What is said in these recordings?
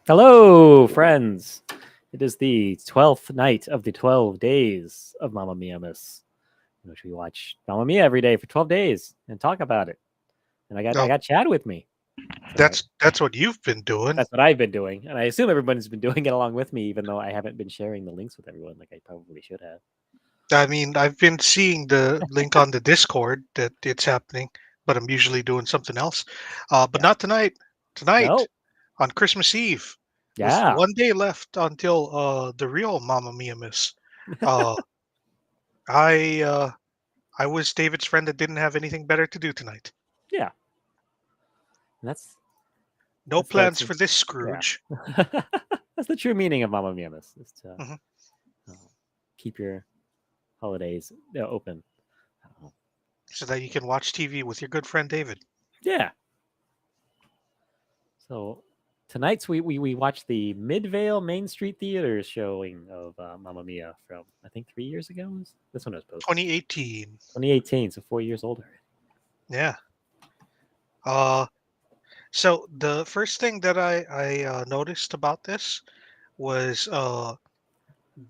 Hello, friends. It is the 12th night of the 12 days of Mamma Mia Miss, in which we watch Mamma Mia every day for 12 days and talk about it. And I No, got Chad with me tonight. that's what you've been doing. That's what I've been doing, and I assume everyone's been doing it along with me, even though I haven't been sharing the links with everyone like I probably should have. I mean, I've been seeing the link on the Discord that it's happening, but I'm usually doing something else. But Yeah. not tonight. Tonight, No. on Christmas Eve, with Yeah. one day left until the real Mamma Mia Miss. Uh, I uh, I was David's friend that didn't have anything better to do tonight. Yeah. And No that's plans for this yeah. Scrooge. That's the true meaning of Mamma Mia Miss, is to Mhm. uh, keep your holidays open. Uh, So that you can watch TV with your good friend David. yeah. So tonight's we watched the Midvale Main Street Theater showing of Mamma Mia from I think 3 years ago. This one was posted 2018. 2018, so 4 years older. Yeah. Uh, So the first thing that I noticed about this was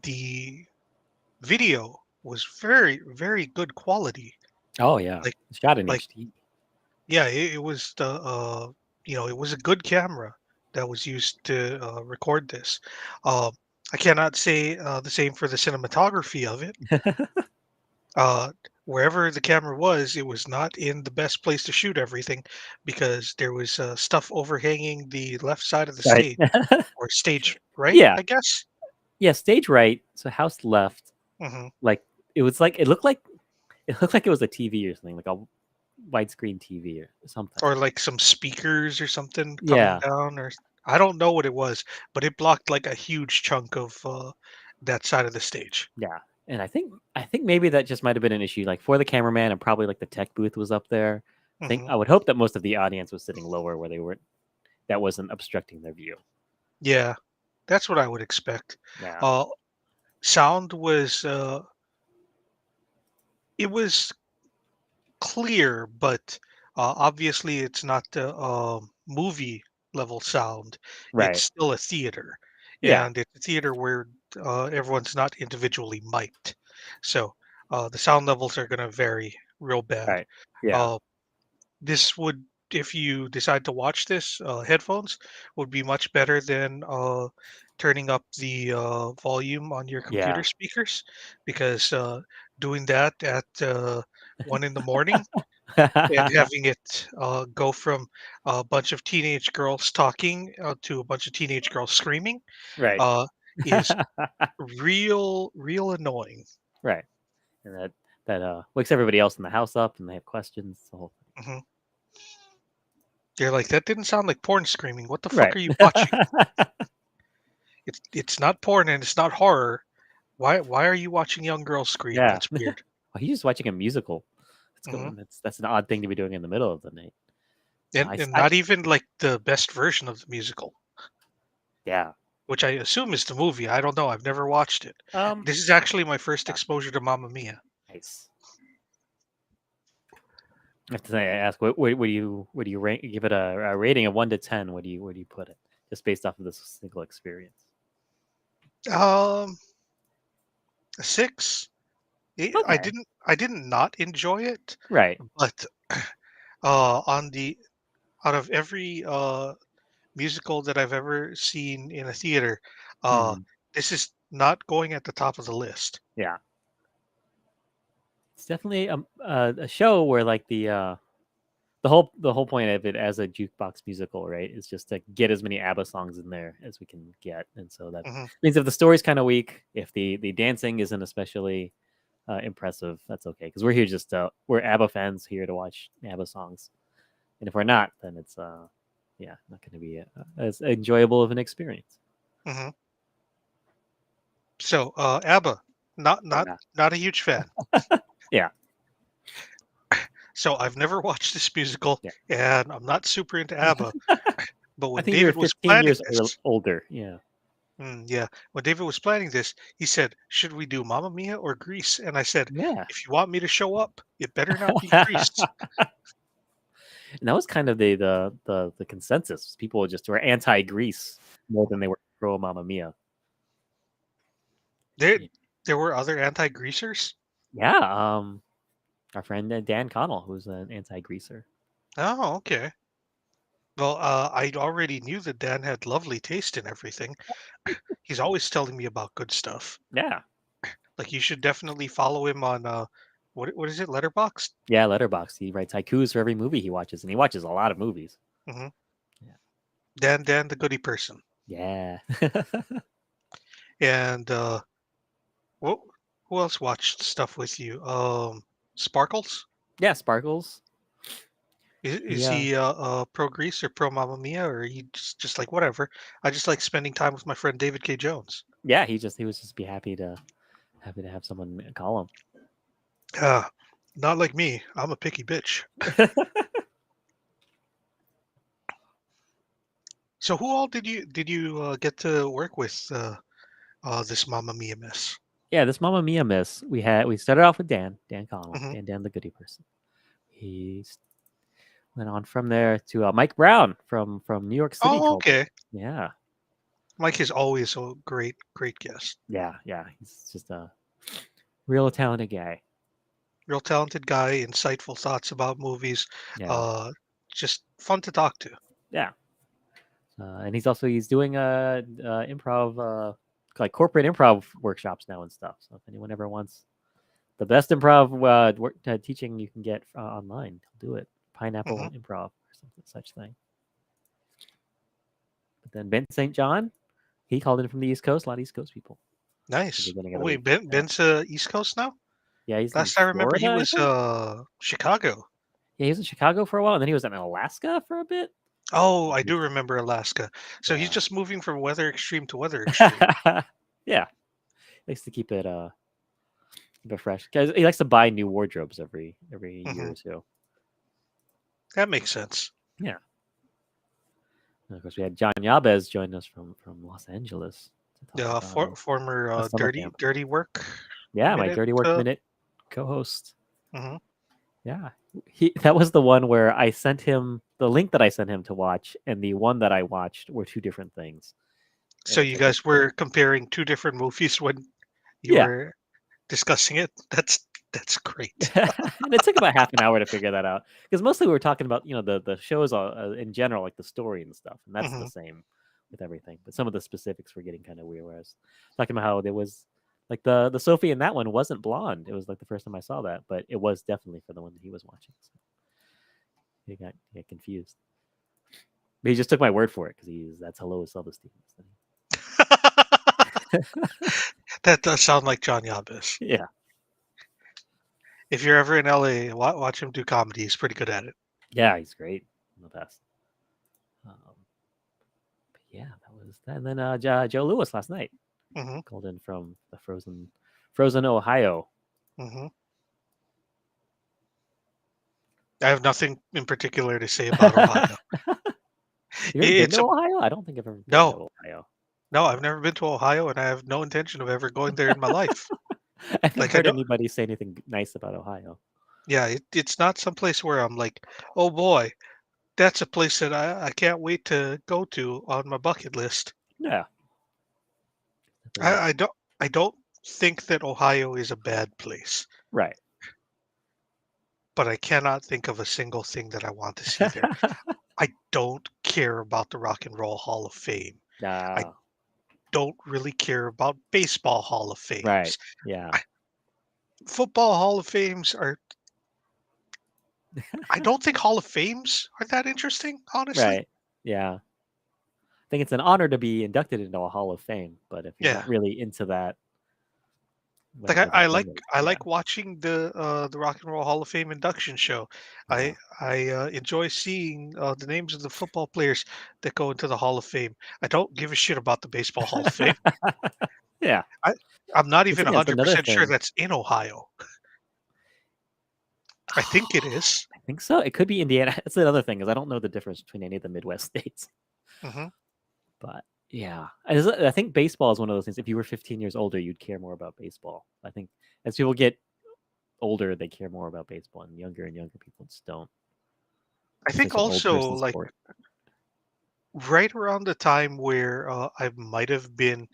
the video was very good quality. Oh yeah, Like shot in like HD. yeah, it was the it was a good camera that was used to record this. Uh, I cannot say the same for the cinematography of it. Uh, Wherever the camera was, it was not in the best place to shoot everything because there was stuff overhanging the left side of the Right. stage. Or stage right, Yeah, I guess? yeah. Stage right. So house left. Mhm. Like it looked like it was a TV or something, like a widescreen TV or something. Or, like, some speakers or something coming Yeah, down I don't know what it was, but it blocked, like, a huge chunk of, that side of the stage. yeah. And I think maybe that just might have been an issue, like for the cameraman, and probably like the tech booth was up there. Mhm. I would hope that most of the audience was sitting lower where they were that wasn't obstructing their view. Yeah, that's what I would expect. Yeah. Uh, Sound was, it was clear, but, obviously it's not the, movie level sound. It's Right. still a theater, Yeah. and it's a theater where, everyone's not individually mic'd. So, the sound levels are gonna vary real bad. Right. Yeah. Uh, this would if you decide to watch this, headphones would be much better than, turning up the, volume on your computer Yeah. speakers because, doing that at, 1 in the morning and having it go from a bunch of teenage girls talking to a bunch of teenage girls screaming Right. uh, is real annoying. Right. And that wakes everybody else in the house up and they have questions. The whole Hmm. They're like, that didn't sound like porn screaming. What the thing. fuck Right. are you watching? It's not porn and it's not horror. Why are you watching young girls scream? Yeah. That's weird. Well, he's just watching a musical. That's Hmm. going. That's an odd thing to be doing in the middle of the night. And not even like the best version of the musical, Yeah. which I assume is the movie. I don't know. I've never watched it. Um. This is actually my first Yeah. exposure to Mamma Mia. Nice. I have to say, I ask, what do you rank? Give it a rating of 1 to 10. Where do you put it? Just based off of this single experience. Um, a 6. Okay. I didn't not enjoy it, Right. but on the out of every musical that I've ever seen in a theater, uh, Hmm. this is not going at the top of the list. Yeah. It's definitely a show where like the whole point of it as a jukebox musical, right, is just to get as many ABBA songs in there as we can get, and so that Hmm. means if the story's kind of weak, if the dancing isn't especially impressive, that's okay because we're here just we're ABBA fans here to watch ABBA songs, and if we're not, then it's yeah, not going to be as enjoyable of an experience. Hmm. So, ABBA, Yeah, not a huge fan. yeah, So I've never watched this musical, yeah. and I'm not super into ABBA. But I when think you're David was 15 planning years this, older. Yeah, yeah, when David was planning this, he said, "Should we do Mamma Mia or Grease?" And I said, yeah. "If you want me to show up, it better not be Grease." And that was kind of the consensus. People just were anti Greece more than they were pro Mamma Mia. There Yeah, there were other anti-greasers? yeah. Our friend Dan Connell, who's an anti-greaser. Oh, okay. Well, I already knew that Dan had lovely taste in everything. He's always telling me about good stuff. Yeah, Like you should definitely follow him on what is it, Letterboxd? yeah. Letterbox. He writes haikus for every movie he watches, and he watches a lot of movies. Hmm. Yeah, Dan the goody person. yeah, And what who else watched stuff with you? Sparkles? yeah. Sparkles. Is Yeah, he pro Grease or pro Mamma Mia, or he just like whatever? I just like spending time with my friend David K. Jones. yeah. He was just be happy to have someone call Uh, Not like me. I'm a picky bitch. him. So who all did you get to work with this Mamma Mia mess? Yeah, this Mamma Mia miss. We started off with Dan Connell, Hmm. Dan the goody person. He went on from there to Mike Brown from New York City Oh, called it. okay. Yeah, Mike is always a great guest. yeah. He's just a real talented guy. Real talented guy, insightful thoughts about movies. Yeah, Uh, just fun to talk to. yeah. And he's doing improv like corporate improv workshops now and stuff. So if anyone ever wants the best improv teaching you can get online, he'll do it. Hmm. Pineapple Improv or something such thing. But then Ben St. John, he called in from the East Coast. A lot of East Coast people at the Nice. beginning of the Wait, week. Yeah, Ben's East Coast now? yeah, he's in Last I remember, he Florida, I was think. Chicago. Yeah, he was in Chicago for a while, and then he was in Alaska for a bit. Oh, And I do he's- remember Alaska. So he's Yeah, just moving from weather extreme to weather extreme. yeah. Likes to keep it fresh. Guys, he likes to buy new wardrobes every year Hmm. or so. That makes sense. Yeah. And of course, we had John Yabez join us from Los Angeles to talk about Former a summer camp. dirty work Yeah, my minute. Dirty Work Minute co-host. Mhm. Yeah, that was the one where I sent him the link that I sent him to watch, and the one that I watched were two different things. And So it you took him, guys were comparing two different movies when you yeah, were discussing it. That's great. and it took about half an hour to figure that out because mostly we were talking about the shows in general, like the story and stuff, and that's the Hmm. same with everything. But some of the specifics were getting kind of weird. Where I was talking about how there was like the Sophie in that one wasn't blonde. It was like the first time I saw that, but it was definitely for the one that he was watching. So he got confused. But he just took my word for it because that's hello Silverstein. That does sound like John Yabez. Yeah, If you're ever in LA, watch him do comedy. He's pretty good at it. yeah, he's great, the best. But yeah, that was that. And then Joe Lewis last night Hmm. called in from the frozen Ohio. Hmm. I have nothing in particular to say about Ohio. You ever been It's to a Ohio? I don't think I've ever been no, to Ohio. no. I've never been to Ohio, and I have no intention of ever going there in my life. I haven't Like I heard don't. anybody say anything nice about Ohio. Yeah, it's not some place where I'm like, oh boy, that's a place that I can't wait to go to on my bucket list. Yeah, definitely I don't I don't think that Ohio is a bad place, right. but I cannot think of a single thing that I want to see there. I don't care about the Rock and Roll Hall of Fame. I Nah, don't really care about baseball Hall of right. Fames. Yeah, I, Football Hall of Fames are I don't think Hall of Fames are that interesting, honestly. right. Yeah, I think it's an honor to be inducted into a Hall of Fame, but if you're Yeah. not really into that, Like whatever that thing is, I yeah, like watching the Rock and Roll Hall of Fame induction show. yeah. I enjoy seeing the names of the football players that go into the Hall of Fame. I don't give a shit about the baseball Hall of Fame. Yeah. I I'm not But even see, that's another 100% sure thing. that's in Ohio. I think it is. I think so. It could be Indiana. That's another thing is I don't know the difference between any of the Midwest states. Hmm. But yeah, I think baseball is one of those things. If you were 15 years older, you'd care more about baseball. I think as people get older, they care more about baseball, and younger people just don't. I It's think such an old also person like sport. right around the time where I might have been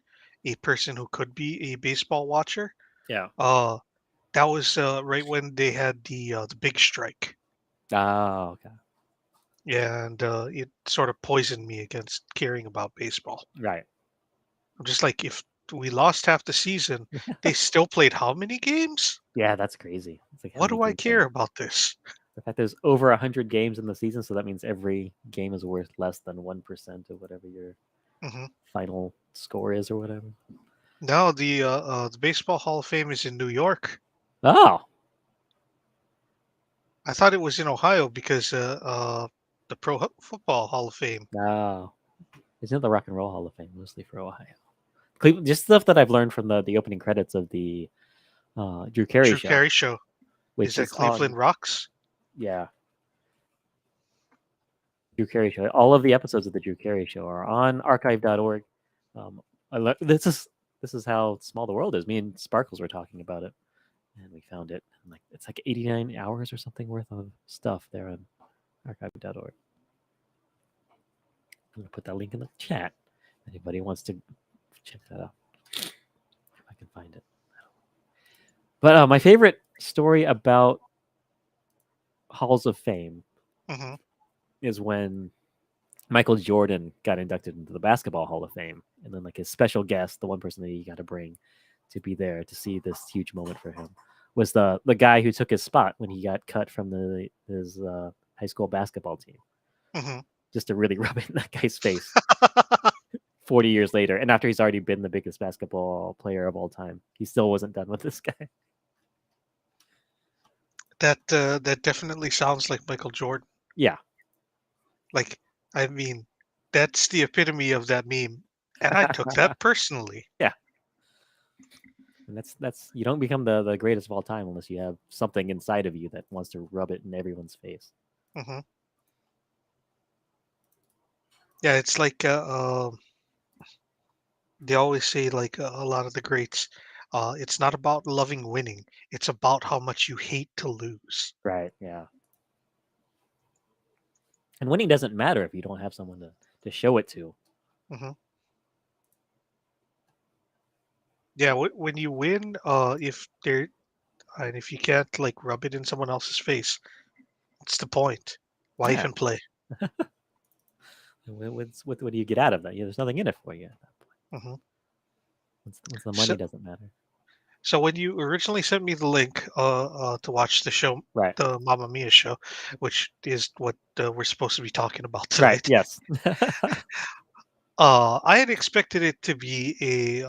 a person who could be a baseball watcher. Yeah. Uh, that was right when they had the big strike, Oh, okay. and it sort of poisoned me against caring about baseball. Right. I'm just like, if we lost half the season, they still played how many games? Yeah, that's crazy. It's like how What many do I games are care about this? the fact there's over 100 games in the season, so that means every game is worth less than 1% of whatever your Hmm. final score is or whatever. Now the Baseball Hall of Fame is in New York. Oh, I thought it was in Ohio because the Football Hall of Fame. no. Isn't it the Rock and Roll Hall of Fame mostly for Ohio? Cleveland, just stuff that I've learned from the opening credits of the Drew Carey Drew show, Carey show is which at is on, Cleveland Rocks. yeah, Drew Carey show. All of the episodes of the Drew Carey show are on archive.org. Um, this is how small the world is. Me and Sparkles were talking about it, and we found it. And like it's like 89 hours or something worth of stuff there on archive.org. I'm gonna put that link in the chat. Anybody wants to check that out, if I can find it. But my favorite story about Halls of Fame Hmm. is when Michael Jordan got inducted into the Basketball Hall of Fame, and then like his special guest, the one person that he got to bring to be there to see this huge moment for him, was the guy who took his spot when he got cut from his high school basketball team, Hmm. just to really rub it in that guy's face. 40 years later, and after he's already been the biggest basketball player of all time, he still wasn't done with this guy. That definitely sounds like Michael Jordan. Yeah, Like, I mean, that's the epitome of that meme, and I took that personally. yeah. And that's you don't become the greatest of all time unless you have something inside of you that wants to rub it in everyone's face. Hmm. Yeah, it's like they always say, like a lot of the greats. It's not about loving winning; it's about how much you hate to lose. Right. Yeah. And winning doesn't matter if you don't have someone to show it to. Hmm. Yeah, when you win, if there and if you can't like rub it in someone else's face, what's the point? Why Yeah. even play? What do you get out of that? Yeah, there's nothing in it for you at that point. Hmm. Once the money So, doesn't matter. so when you originally sent me the link to watch the show, Right. the Mamma Mia show, which is what we're supposed to be talking about Right. tonight, Yes. I had expected it to be a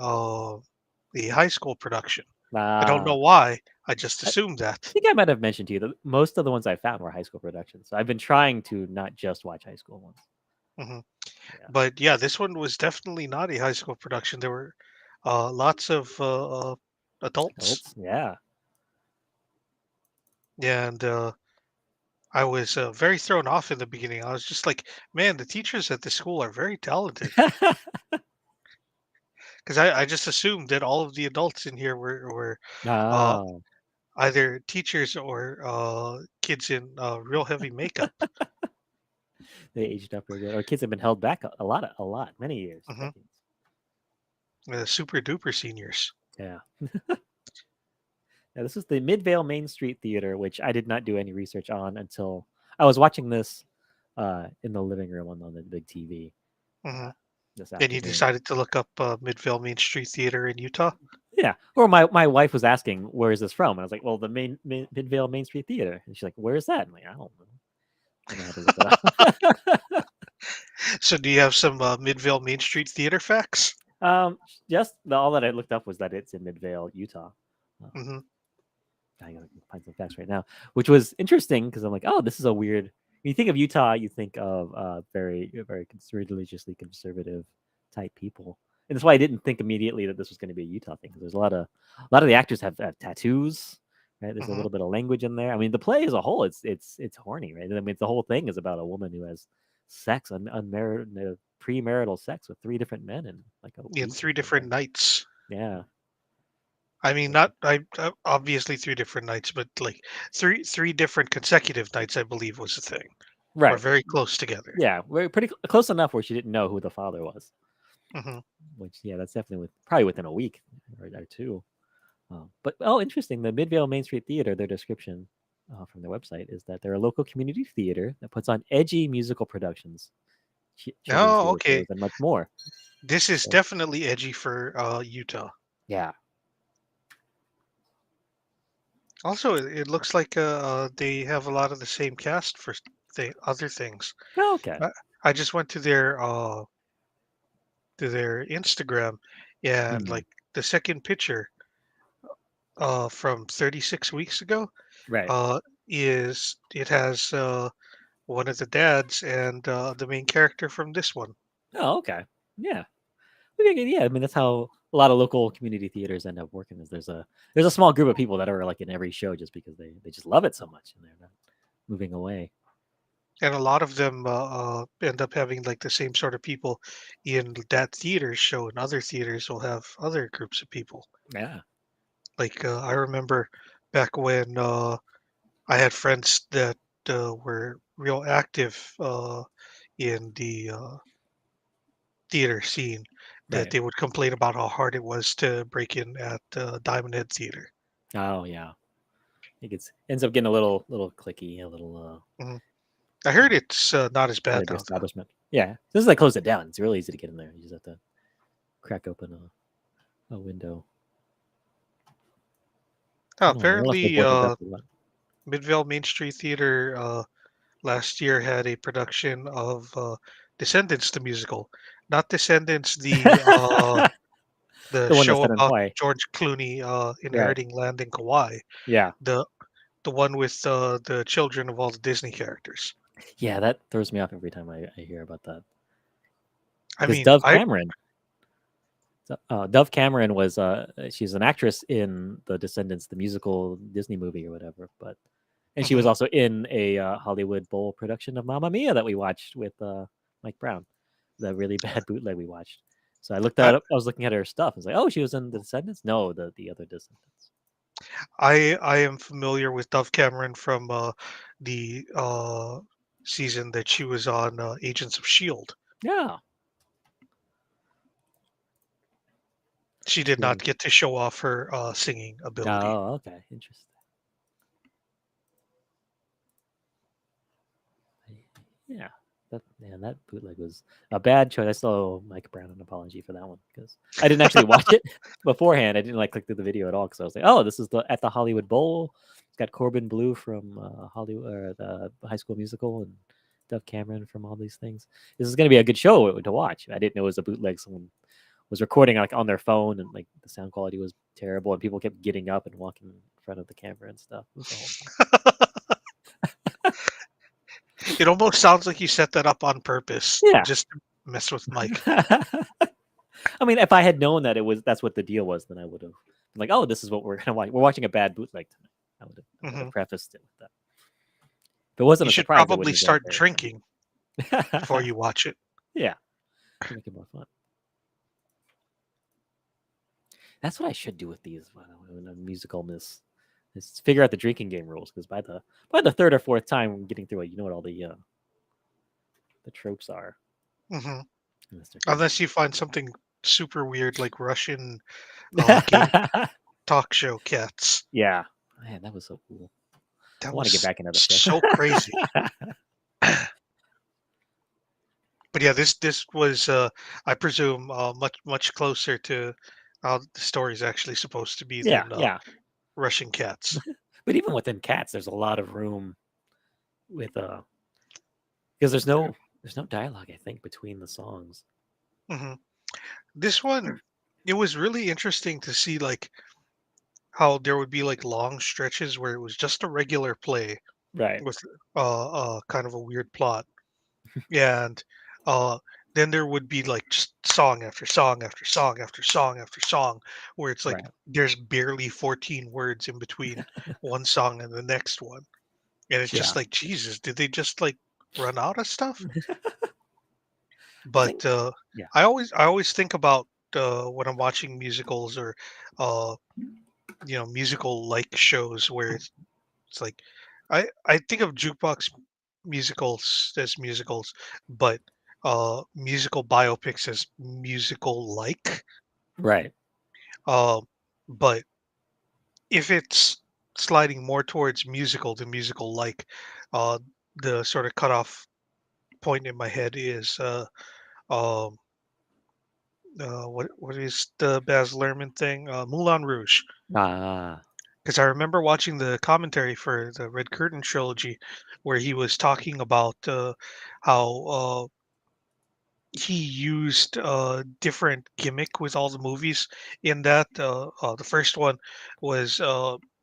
high school production. I don't know uh, why. I just I assumed that. think I might have mentioned to you that most of the ones I found were high school productions. So I've been trying to not just watch high school ones. Hmm. Yeah. But yeah, this one was definitely not a high school production. There were lots of adults, Adults. Yeah. and I was very thrown off in the beginning. I was just like, man, the teachers at this school are very talented. Because I just assumed that all of the adults in here were uh, Oh, either teachers or kids in real heavy makeup. they aged up real good. Or kids have been held back a lot, many years, Hmm. decades. Super duper seniors. Yeah. Yeah, this is the Midvale Main Street Theater, which I did not do any research on until I was watching this in the living room on the big TV Hmm. uh, this And you afternoon. decided to look up Midvale Main Street Theater in Utah. Yeah. Or my wife was asking, "Where is this from?" And I was like, "Well, the Midvale Main Street Theater." And she's like, "Where is that?" I'm like, "I don't know." And I had to look it up. So do you have some Midvale Main Street Theater facts? Just all that I looked up was that it's in Midvale, Utah. Um, Hmm. I gotta find some facts right now, which was interesting because I'm like, oh, this is a weird. When you think of Utah, you think of very religiously conservative type people, and that's why I didn't think immediately that this was going to be a Utah thing. Because there's a lot of the actors have tattoos, right? There's a Hmm. little bit of language in there. I mean, the play as a whole, it's horny, right? I mean, the whole thing is about a woman who has sex, unmarried, premarital sex with three different men in like a In week or three different something. nights. Yeah, I mean, not obviously three different nights, but like three different consecutive nights, I believe was the thing. or Right. very close together. Yeah, we're pretty close enough where she didn't know who the father was. Hmm. Which yeah, that's definitely probably within a week or two. But oh, interesting. The Midvale Main Street Theater, their description from their website is that they're a local community theater that puts on edgy musical productions, children's Oh, theater okay. shows, and much more. This is So definitely edgy for Utah. yeah. Also, it looks like they have a lot of the same cast for other things. Oh, okay. I, I just went to their Instagram, and Hmm. like the second picture from 36 weeks ago Right. uh, is it has one of the dads and the main character from this one. Oh, okay. Yeah. Okay, yeah, I mean that's how a lot of local community theaters end up working. Is there's a small group of people that are like in every show just because they just love it so much and they're not moving away. And a lot of them end up having like the same sort of people in that theater show, and other theaters will have other groups of people. Yeah. Like I remember back when I had friends that were real active in the theater scene, that Right. they would complain about how hard it was to break in at Diamond Head Theater. Oh yeah. It gets ends up getting a little clicky, a little Mhm. I heard it's not as bad larger now, though. establishment. Yeah. Since they closed it down, it's really easy to get in there. You just have to crack open a window. Oh, I don't know. What else they apparently, board the best one? Midvale Main Street Theater last year had a production of Descendants the musical, not Descendants the The one that's show set in about Hawaii. George Clooney Right. inheriting land in Kauai, Yeah. the one with the children of all the Disney characters. Yeah, that throws me off every time I hear about that. I Because mean, I Dove Cameron was she's an actress in the Descendants, the musical Disney movie or whatever, but and she was mhm. also in a Hollywood Bowl production of Mamma Mia that we watched with Mike Brown, the really bad bootleg we watched. So I looked I that up. I was looking at her stuff. I was like, oh, she was in the Descendants. No, the other Descendants. I am familiar with Dove Cameron from the season that she was on Agents of Shield. Yeah, She did she not was. get to show off her singing ability. Oh, okay, interesting. Yeah, that bootleg was a bad choice. I still owe Mike Brown an apology for that one because I didn't actually watch it beforehand. I didn't like click through the video at all because I was like, oh, this is the at the Hollywood Bowl. It's got Corbin Blue from Hollywood or the High School Musical and Dove Cameron from all these things. This is going to be a good show to watch. I didn't know it was a bootleg. Someone was recording like on their phone and like the sound quality was terrible and people kept getting up and walking in front of the camera and stuff. It was the whole It almost sounds like you set that up on purpose thing. just to mess with Mike. Yeah. I mean, if I had known that that's what the deal was, then I would have been like, "Oh, this is what we're gonna watch. We're watching a bad bootleg tonight." I would have Hmm. prefaced it with that. If it wasn't You a should surprise, I probably wouldn't have done start it drinking before there. you watch it. Yeah, to make it more fun. That's what I should do with these when a musical miss. Is figure out the drinking game rules because by the third or fourth time getting through it, you know what all the tropes are. Hmm. And then start getting Unless you find something super weird like Russian game talk show cats. Yeah, man, that was so cool. I That want to get was back into that so stuff. crazy. But yeah, this was I presume much closer to how the story is actually supposed to be Yeah, than yeah. Russian cats. But even within cats, there's a lot of room with because there's no dialogue I think between the songs. Hmm. This one, it was really interesting to see like how there would be like long stretches where it was just a regular play Right, with kind of a weird plot, and uh, then there would be like just song after song after song after song after song, where it's like right. there's barely 14 words in between one song and the next one, and it's just Yeah. like Jesus, did they just like run out of stuff? I think But yeah. I always think about when I'm watching musicals or uh, musical like shows where it's like I think of Jukebox musicals as musicals, but musical biopics as musical like. Right. Um, but if it's sliding more towards musical than musical like, uh, the sort of cutoff point in my head is um, what is the Baz Luhrmann thing? Moulin Rouge. Ah, Because I remember watching the commentary for the Red Curtain trilogy, where he was talking about how he used a different gimmick with all the movies in that. The first one was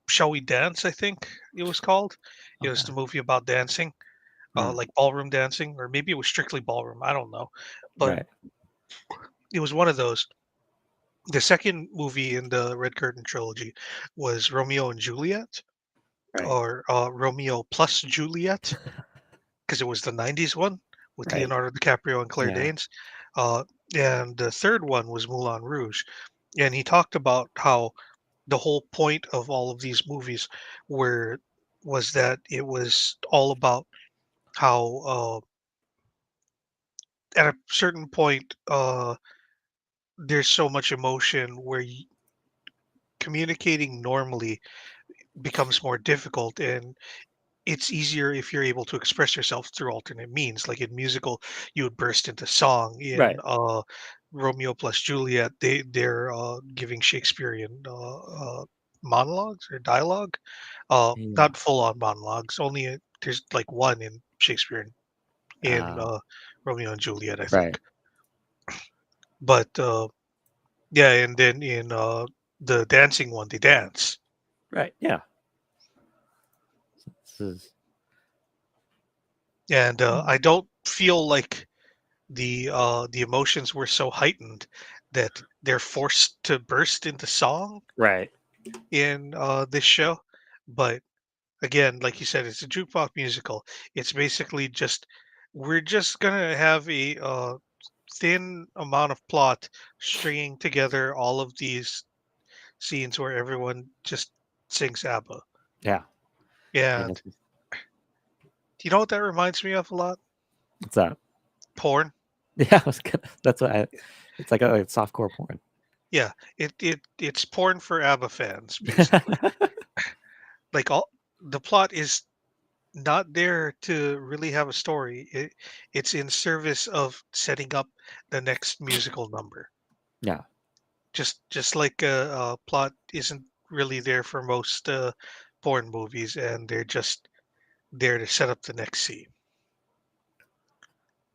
Shall We Dance, I think it was called. It was okay. the movie about dancing, Mm, like ballroom dancing, or maybe it was strictly ballroom. I don't know. But right. it was one of those. The second movie in the Red Curtain trilogy was Romeo and Juliet, Right. or Romeo plus Juliet, because it was the 90s one with Right. Leonardo DiCaprio and Claire Yeah. Danes. Uh, and the third one was Moulin Rouge. And he talked about how the whole point of all of these movies were was that it was all about how at a certain point there's so much emotion where communicating normally becomes more difficult, and it's easier if you're able to express yourself through alternate means. Like in musical, you would burst into song. In Right. Romeo plus Juliet, they're giving Shakespearean monologues or dialogue, Yeah. not full on monologues. Only there's like one in Shakespeare in Uh, Romeo and Juliet, I think. right. But yeah, and then in the dancing one, they dance, Right. Yeah. This is. and Mm. I don't feel like the emotions were so heightened that they're forced to burst into song Right. in this show. But again, like you said, it's a jukebox musical. It's basically just we're just gonna have a thin amount of plot stringing together all of these scenes where everyone just sings ABBA. Yeah. And And it's, do you know what that reminds me of a lot? what's that? Porn. Yeah. I was gonna, that's what I. It's like a softcore porn. Yeah, it's porn for ABBA fans, basically. Like all the plot is not there to really have a story. It's in service of setting up the next musical number. Yeah. Just like a plot isn't really there for most porn movies, and they're just there to set up the next scene.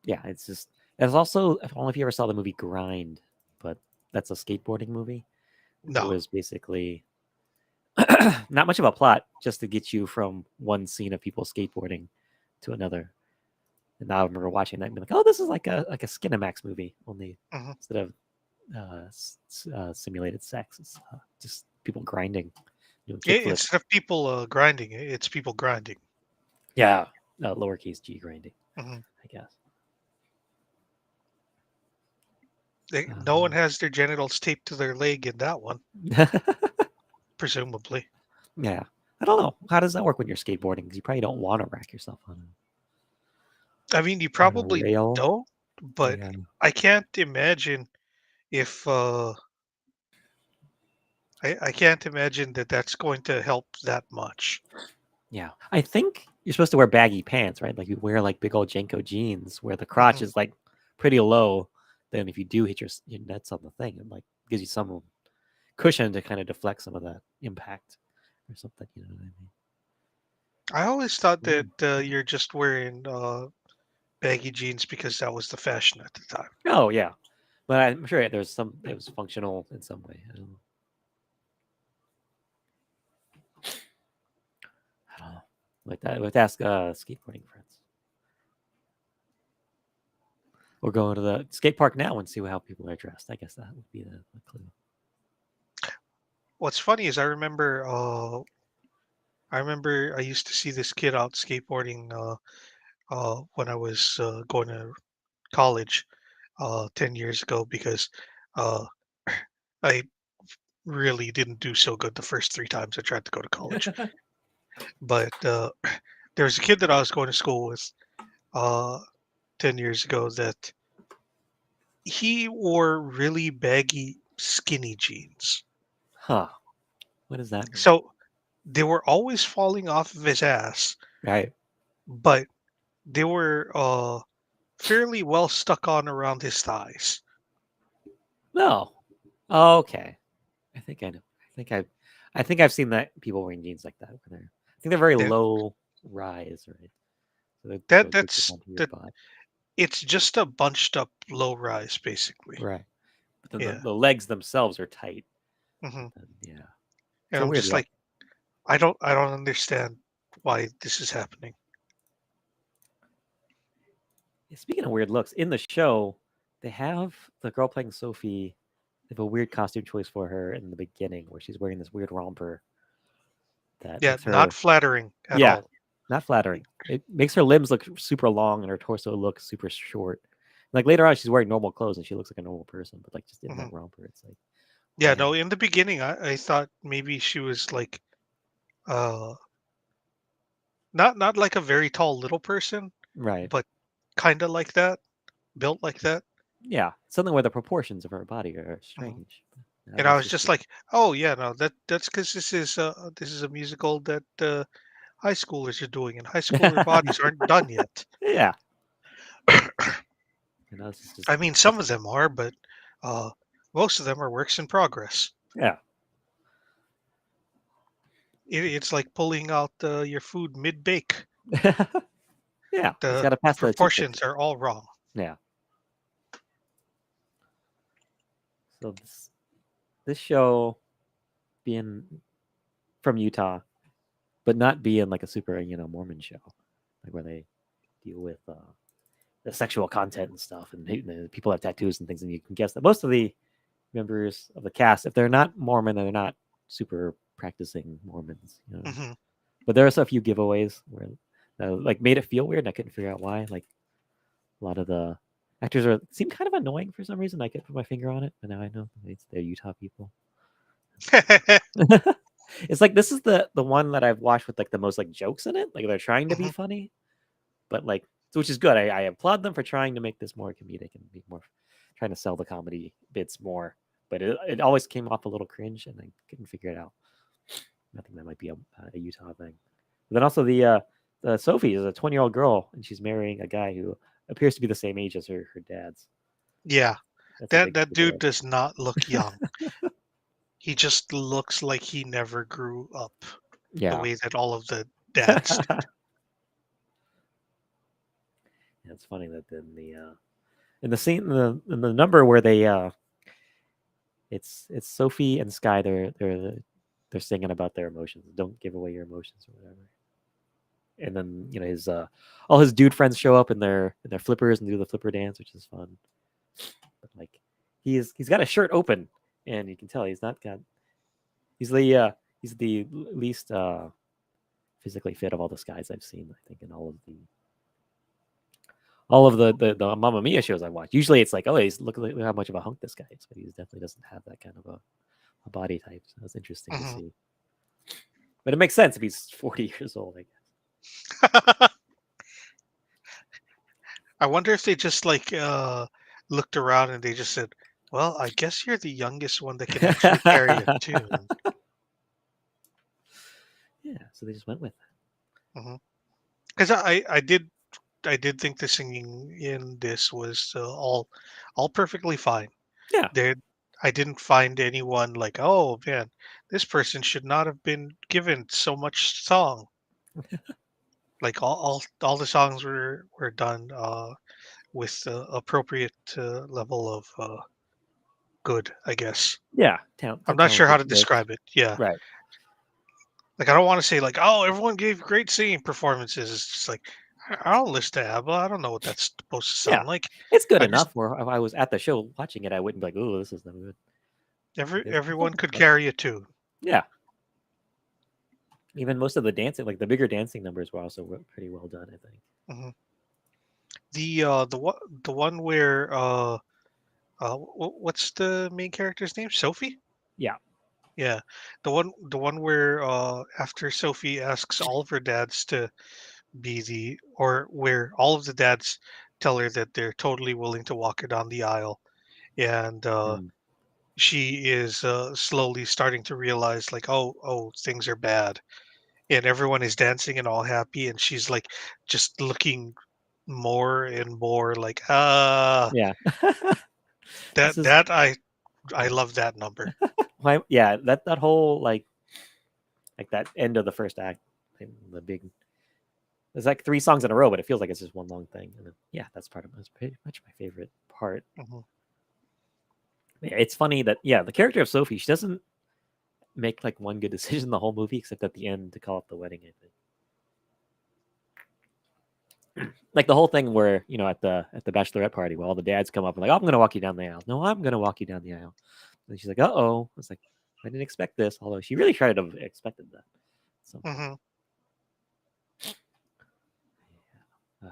Yeah. It's just. It's also. I don't know if you ever saw the movie Grind, but that's a skateboarding movie. It No. was basically not much of a plot, just to get you from one scene of people skateboarding to another. And now I remember watching that and being like, "Oh, this is like a Skinamax movie, only Hmm. instead of simulated sex, it's just people grinding, doing kickflips." Instead of people grinding, it's people grinding. Yeah, lowercase g grinding, Hmm. I guess. No one Um, has their genitals taped to their leg in that one, presumably. yeah, I don't know. How does that work when you're skateboarding? Because you probably don't want to rack yourself I mean, you on a probably rail. don't, but Yeah, I can't imagine if I can't imagine that that's going to help that much. yeah. I think you're supposed to wear baggy pants, right? Like you wear like big old Jenko jeans where the crotch Hmm. is like pretty low. Then if you do hit your nuts on the thing, it like gives you some cushion to kind of deflect some of that impact or something. You know what I mean? I always thought that Mm. you're just wearing baggy jeans because that was the fashion at the time. Oh yeah, but I'm sure there's some. It was functional in some way. I don't know. I don't know. Like that. We have to ask skateboarding friends. We're going to the skate park now and see how people are dressed. I guess that would be the clue. What's funny is I remember I used to see this kid out skateboarding when I was going to college 10 years ago because uh, I really didn't do so good the first three times I tried to go to college. But There was a kid that I was going to school with uh 10 years ago that he wore really baggy skinny jeans. Huh. What does that mean? So they were always falling off of his ass, Right. but they were fairly well stuck on around his thighs. No. Oh, okay. I think I know. I think I've seen that people wearing jeans like that. I think they're very That low rise, right? So they that go just that's onto your that butt. it's just a bunched up low rise basically. Right. But then Yeah. the legs themselves are tight. hmm But then, yeah, it's And a I'm weird just look. like, I don't understand why this is happening. Speaking of weird looks, in the show, they have the girl playing Sophie. They have a weird costume choice for her in the beginning, where she's wearing this weird romper that Yeah, makes not her, flattering at yeah, all. not flattering. It makes her limbs look super long and her torso look super short. Like later on, she's wearing normal clothes and she looks like a normal person, but like just in hmm that romper, it's like, Yeah, why? no, in the beginning I thought maybe she was like uh not like a very tall little person, Right. but kind of like that, built like that. Yeah. Something where the proportions of her body are Mhm. strange. Now And I that's was just just like, "Oh yeah, no, that's because this is a musical that high schoolers are doing, and high schooler bodies aren't done yet." yeah. You know, this is just I mean, some of them are, but uh, most of them are works in progress. yeah. It's like pulling out your food mid bake. yeah. It's got to The pass the toothpicks. proportions are all wrong. Yeah. So this show being from Utah, but not being like a super Mormon show, like where they deal with the sexual content and stuff, and people have tattoos and things, and you can guess that most of the members of the cast, if they're not Mormon, they're not super practicing Mormons, hmm But there are a few giveaways where like made it feel weird, and I couldn't figure out why. Like a lot of the actors seem kind of annoying for some reason. I can't put my finger on it, but now I know they're Utah people. it's like this is the one that I've watched with like the most like jokes in it. Like they're trying to be hmm funny, but like which is good. I applaud them for trying to make this more comedic and be more trying to sell the comedy bits more. But it always came off a little cringe, and I couldn't figure it out. I think that might be a Utah thing. But then also the Sophie is a 20-year-old girl, and she's marrying a guy who appears to be the same age as her dad's. Yeah, That's a big that dude giveaway. does not look young. He just looks like he never grew up the Yeah, way that all of the dads did. yeah, it's funny that in the scene in the number where they it's Sophie and Sky. They're singing about their emotions. Don't give away your emotions or whatever. And then his all his dude friends show up in their flippers and do the flipper dance, which is fun. But like he's got a shirt open, and you can tell he's not got he's the he's the least physically fit of all the guys I've seen. I think in all of the Mamma Mia shows I watch. Usually it's like, oh, look how much of a hunk this guy is, but he definitely doesn't have that kind of a body type. So that's interesting to Mhm. see. But it makes sense if he's 40 years old, I guess. I wonder if they just like looked around and they just said, "Well, I guess you're the youngest one that can actually carry a tune." yeah, so they just went with Because I did think the singing in this was all perfectly fine. it. Yeah, There, I didn't find anyone like, "Oh man, this person should not have been given so much song." Like all the songs were done with appropriate level of good, I guess. yeah, I'm not sure how to talented. describe it. Yeah. Right. Like I don't want to say like, oh, everyone gave great singing performances. It's just like I don't listen to ABBA. I don't know what that's supposed to Yeah, sound like. it's good I just enough. Where if I was at the show watching it, I wouldn't be like, "Oh, this is no good." There's everyone could stuff. carry a tune. Yeah, even most of the dancing, like the bigger dancing numbers, were also pretty well done. I think. hmm the one where what's the main character's name? Sophie. Yeah. Yeah, the one where after Sophie asks all of her dads to be or where all of the dads tell her that they're totally willing to walk her down the aisle, and Mm, she is slowly starting to realize like, oh, things are bad, and everyone is dancing and all happy, and she's like just looking more and more like, yeah. that This is that I yeah. love that number. Yeah, that whole like that end of the first act, the big. There's like three songs in a row, but it feels like it's just one long thing. And then, yeah, that's part of that's pretty much my favorite part. Hmm. Yeah, it's funny that yeah, the character of Sophie, she doesn't make like one good decision the whole movie, except at the end to call up the wedding. I think like the whole thing where at the bachelorette party where all the dads come up and like, oh, I'm gonna walk you down the aisle. No, I'm gonna walk you down the aisle. And she's like, uh oh. I was like, I didn't expect this, although she really tried to have expected that at some point. Hmm. Um,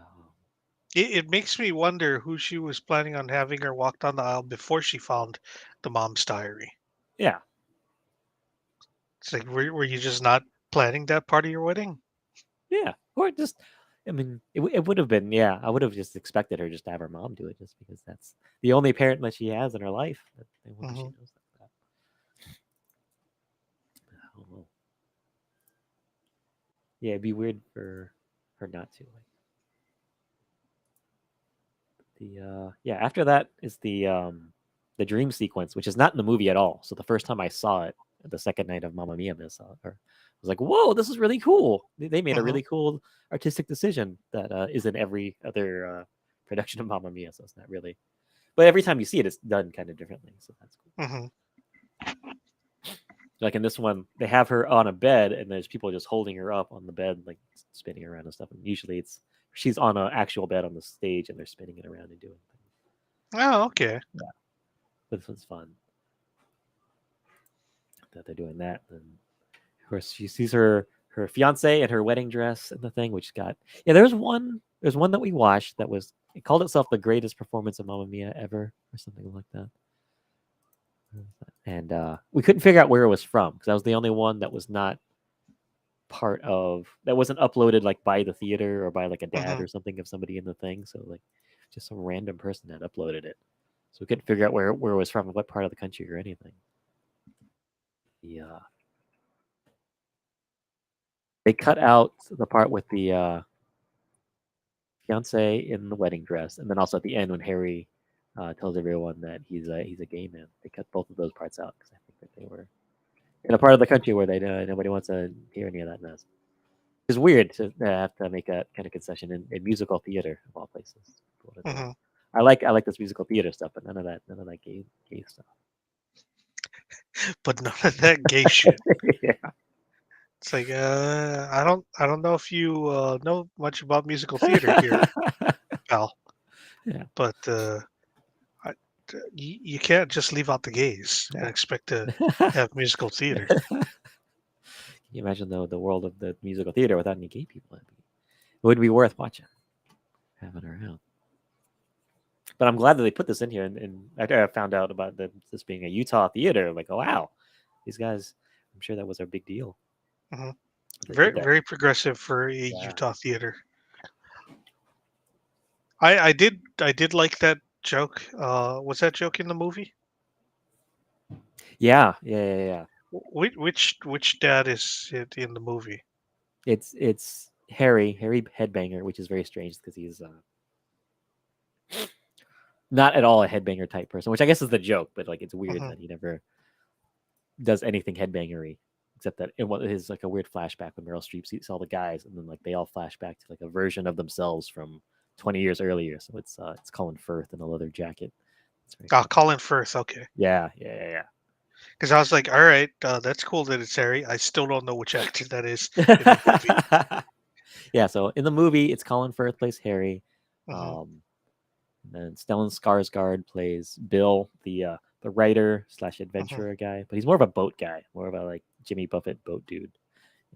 It makes me wonder who she was planning on having her walk down the aisle before she found the mom's diary. yeah, It's like, were you just not planning that part of your wedding? yeah, or just, I mean, it would have been, yeah, I would have just expected her just to have her mom do it, just because that's the only parent that she has in her life. I wonder if she Hmm. knows that. Oh, yeah, it'd be weird for her not to. Like yeah, after that is the dream sequence, which is not in the movie at all. So the first time I saw it, the second night of Mamma Mia, I was like, "Whoa, this is really cool!" They made a Hmm. really cool artistic decision that is in every other production of Mamma Mia. So it's not really, but every time you see it, it's done kind of differently. So that's cool. Hmm. Like in this one, they have her on a bed, and there's people just holding her up on the bed, like spinning around and stuff. And usually, it's she's on an actual bed on the stage, and they're spinning it around and doing things. Oh, okay. Yeah, this one's fun that they're doing that. And of course, she sees her fiance in her wedding dress and the thing, which got yeah. There's one that we watched that was it called itself the greatest performance of Mamma Mia ever or something like that. And we couldn't figure out where it was from because that was the only one that was not part of that wasn't uploaded like by the theater or by like a dad Hmm. or something of somebody in the thing. So like just some random person had uploaded it. So we couldn't figure out where it was from, what part of the country or anything. Yeah. They cut out the part with the fiance in the wedding dress, and then also at the end when Harry tells everyone that he's a gay man. They cut both of those parts out because I think that they were in a part of the country where they nobody wants to hear any of that mess. It's weird to have to make a kind of concession in musical theater of all places. People to do it. Hmm. I like this musical theater stuff, but none of that gay stuff. But none of that gay shit. Yeah. It's like, I don't know if you know much about musical theater here, pal, Yeah. but I, you can't just leave out the gays and Yeah. expect to have musical theater. Can you imagine the world of the musical theater without any gay people? It would be worth watching, having around. But I'm glad that they put this in here. And after I found out about this being a Utah theater, like, oh wow, these guys. I'm sure that was a big deal. Hmm. They did Very that. very progressive for a Yeah. Utah theater. I did like that joke. Was that joke in the movie? Yeah. Yeah. Yeah. Yeah. Which dad is it in the movie? It's Harry Headbanger, which is very strange because he's not at all a headbanger type person, which I guess is the joke. But like, it's weird Hmm. that he never does anything headbangery, except that it is like a weird flashback when Meryl Streep sees all the guys, and then like they all flash back to like a version of themselves from 20 years earlier. So it's Colin Firth in a leather jacket. It's very Oh, funny. Colin Firth. Okay, Yeah, yeah, because I was like, all right, that's cool that it's Harry. I still don't know which actor that is in the movie. yeah. Yeah, so in the movie, it's Colin Firth plays Harry. Hmm. Um, and then Stellan Skarsgård plays Bill, the writer slash Hmm. adventurer guy, but he's more of a boat guy, more of a like Jimmy Buffett boat dude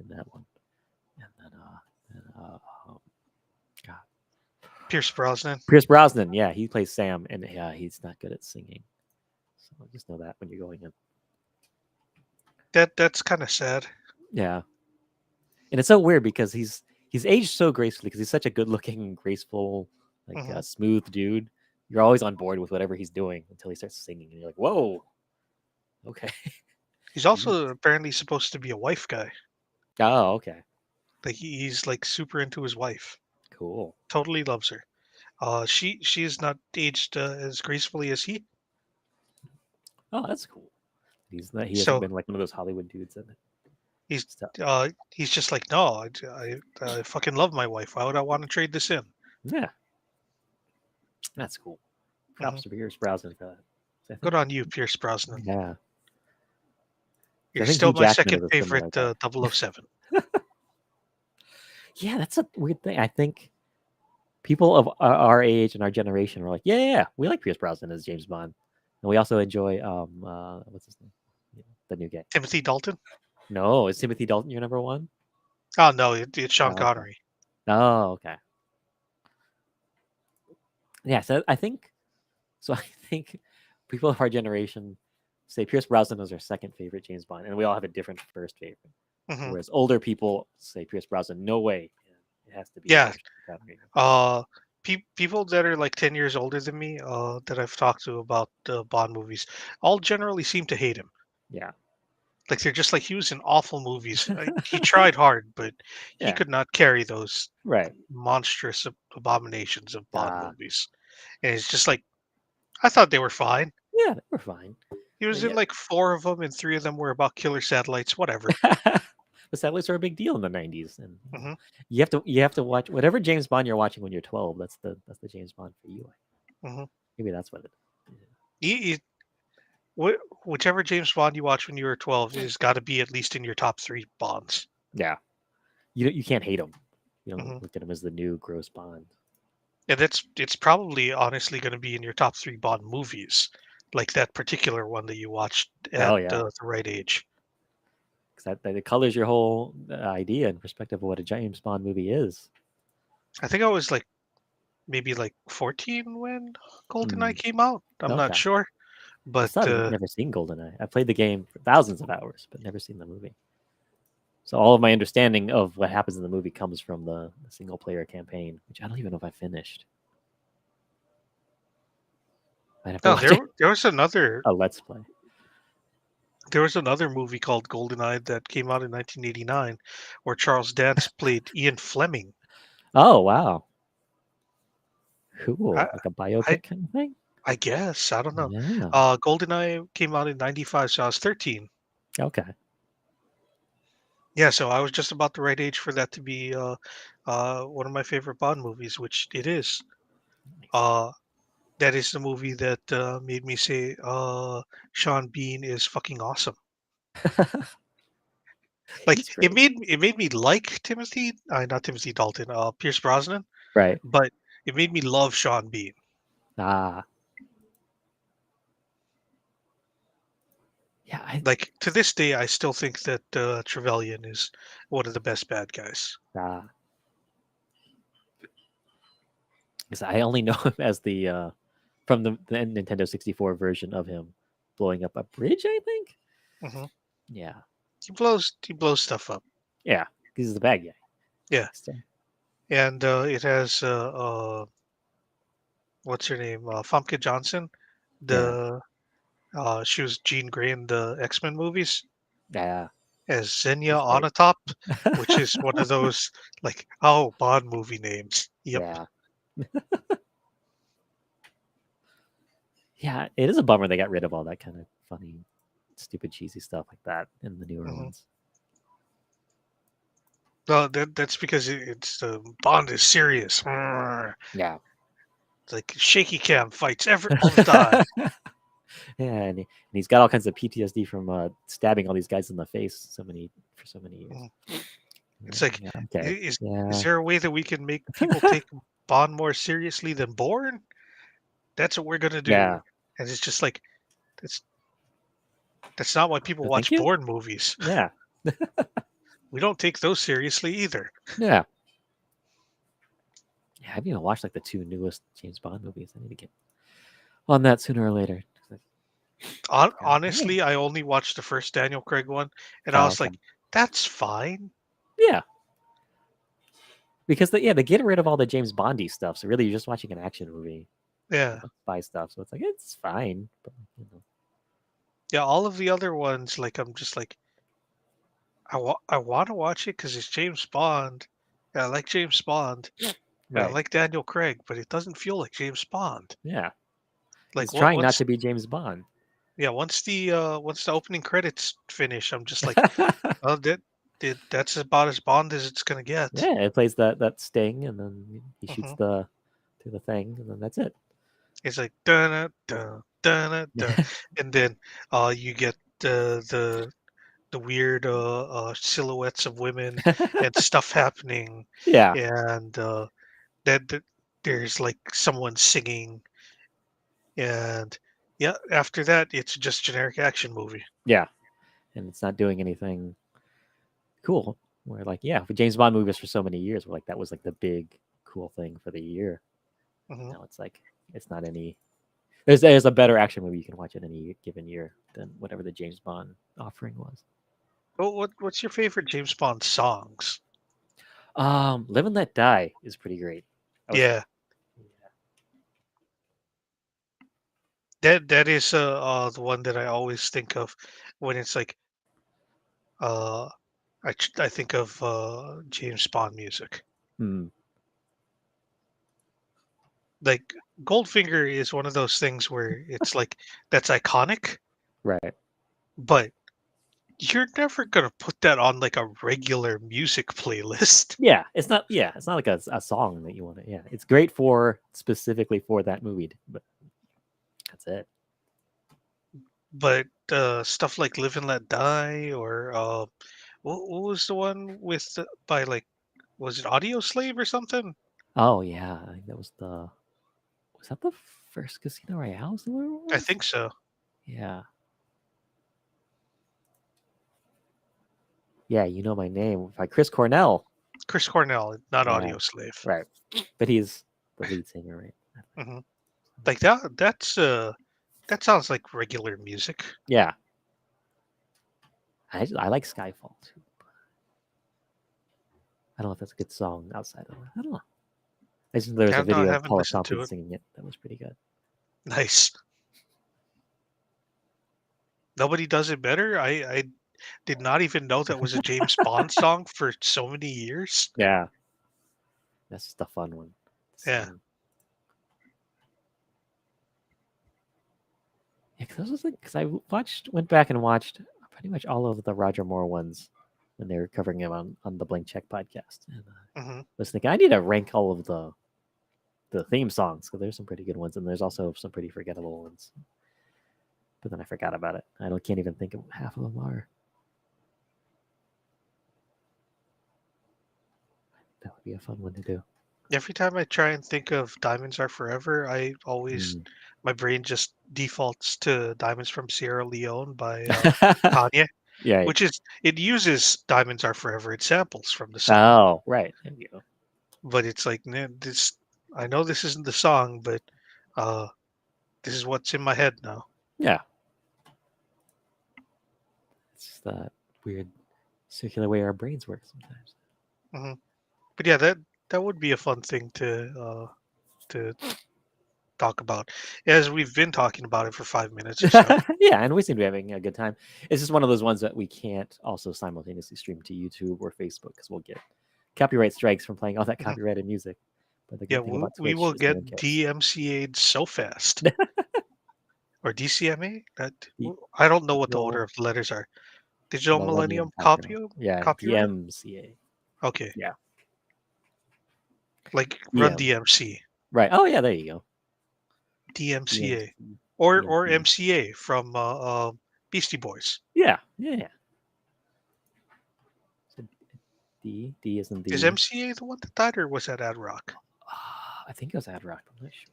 in that one. And then um, God, Pierce Brosnan. Pierce Brosnan, yeah, he plays Sam, and yeah, he's not good at singing. So just know that when you're going in. That's kind of sad. Yeah, and it's so weird because he's aged so gracefully because he's such a good-looking, graceful, like Hmm. smooth dude. You're always on board with whatever he's doing until he starts singing, and you're like, "Whoa, okay." He's also apparently supposed to be a wife guy. Oh, okay, Like he's like super into his wife. cool. Totally loves her. She is not aged as gracefully as he. Oh, that's cool. He hasn't So been like one of those Hollywood dudes in it. he's So he's just like, no, I fucking love my wife. Why would I want to trade this in? yeah, that's cool. Hmm. Props to Pierce Brosnan for that. So I think, Good on you, Pierce Brosnan. yeah, You're I think still Hugh my Jackman second is a favorite similar guy. 007. Yeah, that's a weird thing. I think people of our age and our generation were like, yeah, yeah, yeah, we like Pierce Brosnan as James Bond, and we also enjoy what's his name, the new guy. Timothy Dalton. No, is Timothy Dalton your number one? Oh no, it's Sean Oh, okay. Connery. Oh, okay. Yeah, so I think so. I think people of our generation say Pierce Brosnan is our second favorite James Bond, and we all have a different first favorite. Hmm. Whereas older people say Pierce Brosnan, no way, it has to be Yeah. Sean Connery. Uh, People that are like 10 years older than me, that I've talked to about Bond movies, all generally seem to hate him. Yeah, Like they're just like he was in awful movies. He tried hard, but he yeah, could not carry those right. monstrous abominations of Bond Ah, movies. And it's just like I thought they were fine. yeah, they were fine. He was in Yeah. like four of them, and three of them were about killer satellites. Whatever. But satellites are a big deal in the '90s, and Hmm. you have to watch whatever James Bond you're watching when you're 12. That's the James Bond for you. Hmm. Maybe that's what it. He, whichever James Bond you watch when you were 12 has got to be at least in your top three Bonds. Yeah, you can't hate him. You don't Hmm. look at him as the new gross Bond. And it's probably honestly going to be in your top three Bond movies, like that particular one that you watched at Oh yeah, the right age. because that colors your whole idea and perspective of what a James Bond movie is. I think I was like maybe like 14 when GoldenEye Hmm. came out. I'm not Okay, sure, I but still have never seen GoldenEye. I played the game for thousands of hours, but never seen the movie. So all of my understanding of what happens in the movie comes from the single player campaign, which I don't even know if I finished. I'd have to no, watch it. there was another A let's play. movie called GoldenEye that came out in 1989, where Charles Dance played Ian Fleming. Oh wow, I cool! Like a I biopic kind of thing. I guess I don't know. Yeah. GoldenEye came out in '95, so I was 13. Okay. Yeah, so I was just about the right age for that to be one of my favorite Bond movies, which it is. Nice. Uh, that is the movie that made me say Sean Bean is fucking awesome. Like He's great. it made me like not Timothy Dalton, Pierce Brosnan, Right. but it made me love Sean Bean. Ah. Yeah. Like to this day, I still think that Trevelyan is one of the best bad guys. Ah. 'Cause I only know him as the from the Nintendo 64 version of him blowing up a bridge. I think. Hmm. Yeah. He blows stuff up. Yeah. He's the bad guy. Yeah, So, and it has what's her name? Famke Johnson. yeah. The She was Jean Grey in the X-Men movies Yeah. as Xenia He's great. Onatop, which is one of those like Bond movie names. Yep. Yeah. Yeah. It is a bummer they got rid of all that kind of funny, stupid, cheesy stuff like that in the newer Hmm. ones. No, that's because it's Bond is serious. Yeah. It's like shaky cam fights all the time. Yeah, and he's got all kinds of PTSD from stabbing all these guys in the face so many years. Mhm. It's like, Yeah, okay. is Yeah. there a way that we can make people take Bond more seriously than Bourne? That's what we're gonna do. Yeah. And it's just like that's that's not why people So thank watch you. Bourne movies. Yeah. We don't take those seriously either. Yeah. Yeah. I've even watched like the two newest James Bond movies. I need to get on that sooner or later. Yeah. Honestly, I only watched the first Daniel Craig one, and I Oh, was okay. like, "That's fine." Yeah. because they get rid of all the James Bondy stuff. So really, you're just watching an action movie Yeah, about spy stuff. So it's like it's fine, but yeah. All of the other ones, like I'm just like I want to watch it because it's James Bond. Yeah, I like James Bond. And I right, like Daniel Craig, but it doesn't feel like James Bond. yeah, he's Like what trying not once to be James Bond. yeah, once the opening credits finish, I'm just like, oh that's about as Bond as it's gonna get. Yeah, it plays that sting, and then he shoots Hmm. the to the thing, and then that's it. It's like dun dun dun dun, and then you get the weird silhouettes of women and stuff happening, Yeah, and that there's like someone singing, and yeah, after that it's just generic action movie. yeah, and it's not doing anything cool. We're like, yeah, for James Bond movies for so many years, we're like that was like the big cool thing for the year. Hmm. Now it's like it's not any. There's a better action movie you can watch in any given year than whatever the James Bond offering was. What's your favorite James Bond songs? Live and Let Die is pretty great. I was, Yeah, that is the one that I always think of when it's like uh I think of James Bond music. hmm, Like Goldfinger is one of those things where it's like that's iconic, right. but you're never gonna put that on like a regular music playlist. Yeah, it's not. Yeah, it's not like a song that you want to. Yeah, it's great for specifically for that movie, but that's it. But stuff like Live and Let Die or what was the one with by like was it Audio Slave or something? Oh yeah, I think that was that the first Casino Royale? Is that what it I was? think so. Yeah, yeah. You know my name by Chris Cornell. Chris Cornell, not Yeah, Audio Slave. right. But he's the lead singer, right? Hmm. Like that sounds like regular music. Yeah, I like Skyfall too. I don't know if that's a good song outside of that. I don't know. I just there was I a don't know. I video of haven't Paula listened to Tompkins it. singing it. That was pretty good. Nice. Nobody does it better. I did not even know that was a James Bond song for so many years. Yeah, that's just a fun one to Yeah. sing. Yeah, because I went back and watched pretty much all of the Roger Moore ones when they were covering him on the Blank Check podcast. And Hmm. was thinking I need to rank all of the theme songs because there's some pretty good ones and there's also some pretty forgettable ones. But then I forgot about it. I don't can't even think of what half of them are. That would be a fun one to do. Every time I try and think of Diamonds Are Forever, I always Mm. my brain just defaults to Diamonds from Sierra Leone by Kanye, Yeah. which is it uses Diamonds Are Forever. It samples from the song, Oh, right. There you go. but it's like this. I know this isn't the song, but uh, this is what's in my head now. Yeah. It's just that weird circular way our brains work sometimes. Hmm. But yeah, that would be a fun thing to talk about, as we've been talking about it for 5 minutes or so. Yeah, and we seem to be having a good time. It's just one of those ones that we can't also simultaneously stream to YouTube or Facebook because we'll get copyright strikes from playing all that Mhm. copyrighted music. But the Yeah, good thing about we Twitch will is no one get cares. DMCA'd so fast. Or DCMA? D- I don't know what the order Digital of the letters are. Digital Millennium Millennium Copyright. Yeah, Copyright? DMCA. Okay, Yeah, like Run DM. DMC, Right. Oh yeah, there you go. DMCA, DMC. or DMC. MCA from Beastie Boys. Yeah, yeah, yeah. So D is in Is the. MCA the one that died, or was that Ad Rock? I think it was Ad Rock. I'm not sure.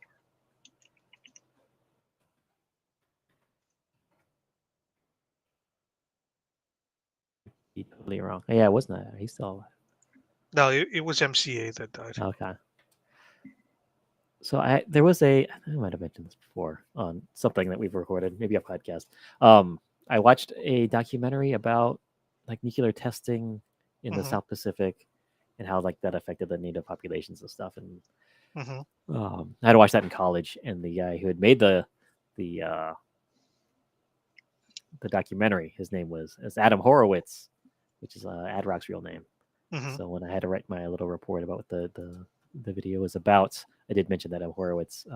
Be totally wrong. Yeah, it wasn't that. He's still alive. No, it was MCA that died. Okay. So there was I might have mentioned this before on something that we've recorded, maybe a podcast. I watched a documentary about like nuclear testing in the Hmm. South Pacific and how like that affected the native populations and stuff. And Hmm. I had to watch that in college, and the guy who had made the uh, the documentary, his name was Adam Horowitz, which is Ad Rock's real name. Hmm. So when I had to write my little report about what the video was about, I did mention that Adam Horowitz,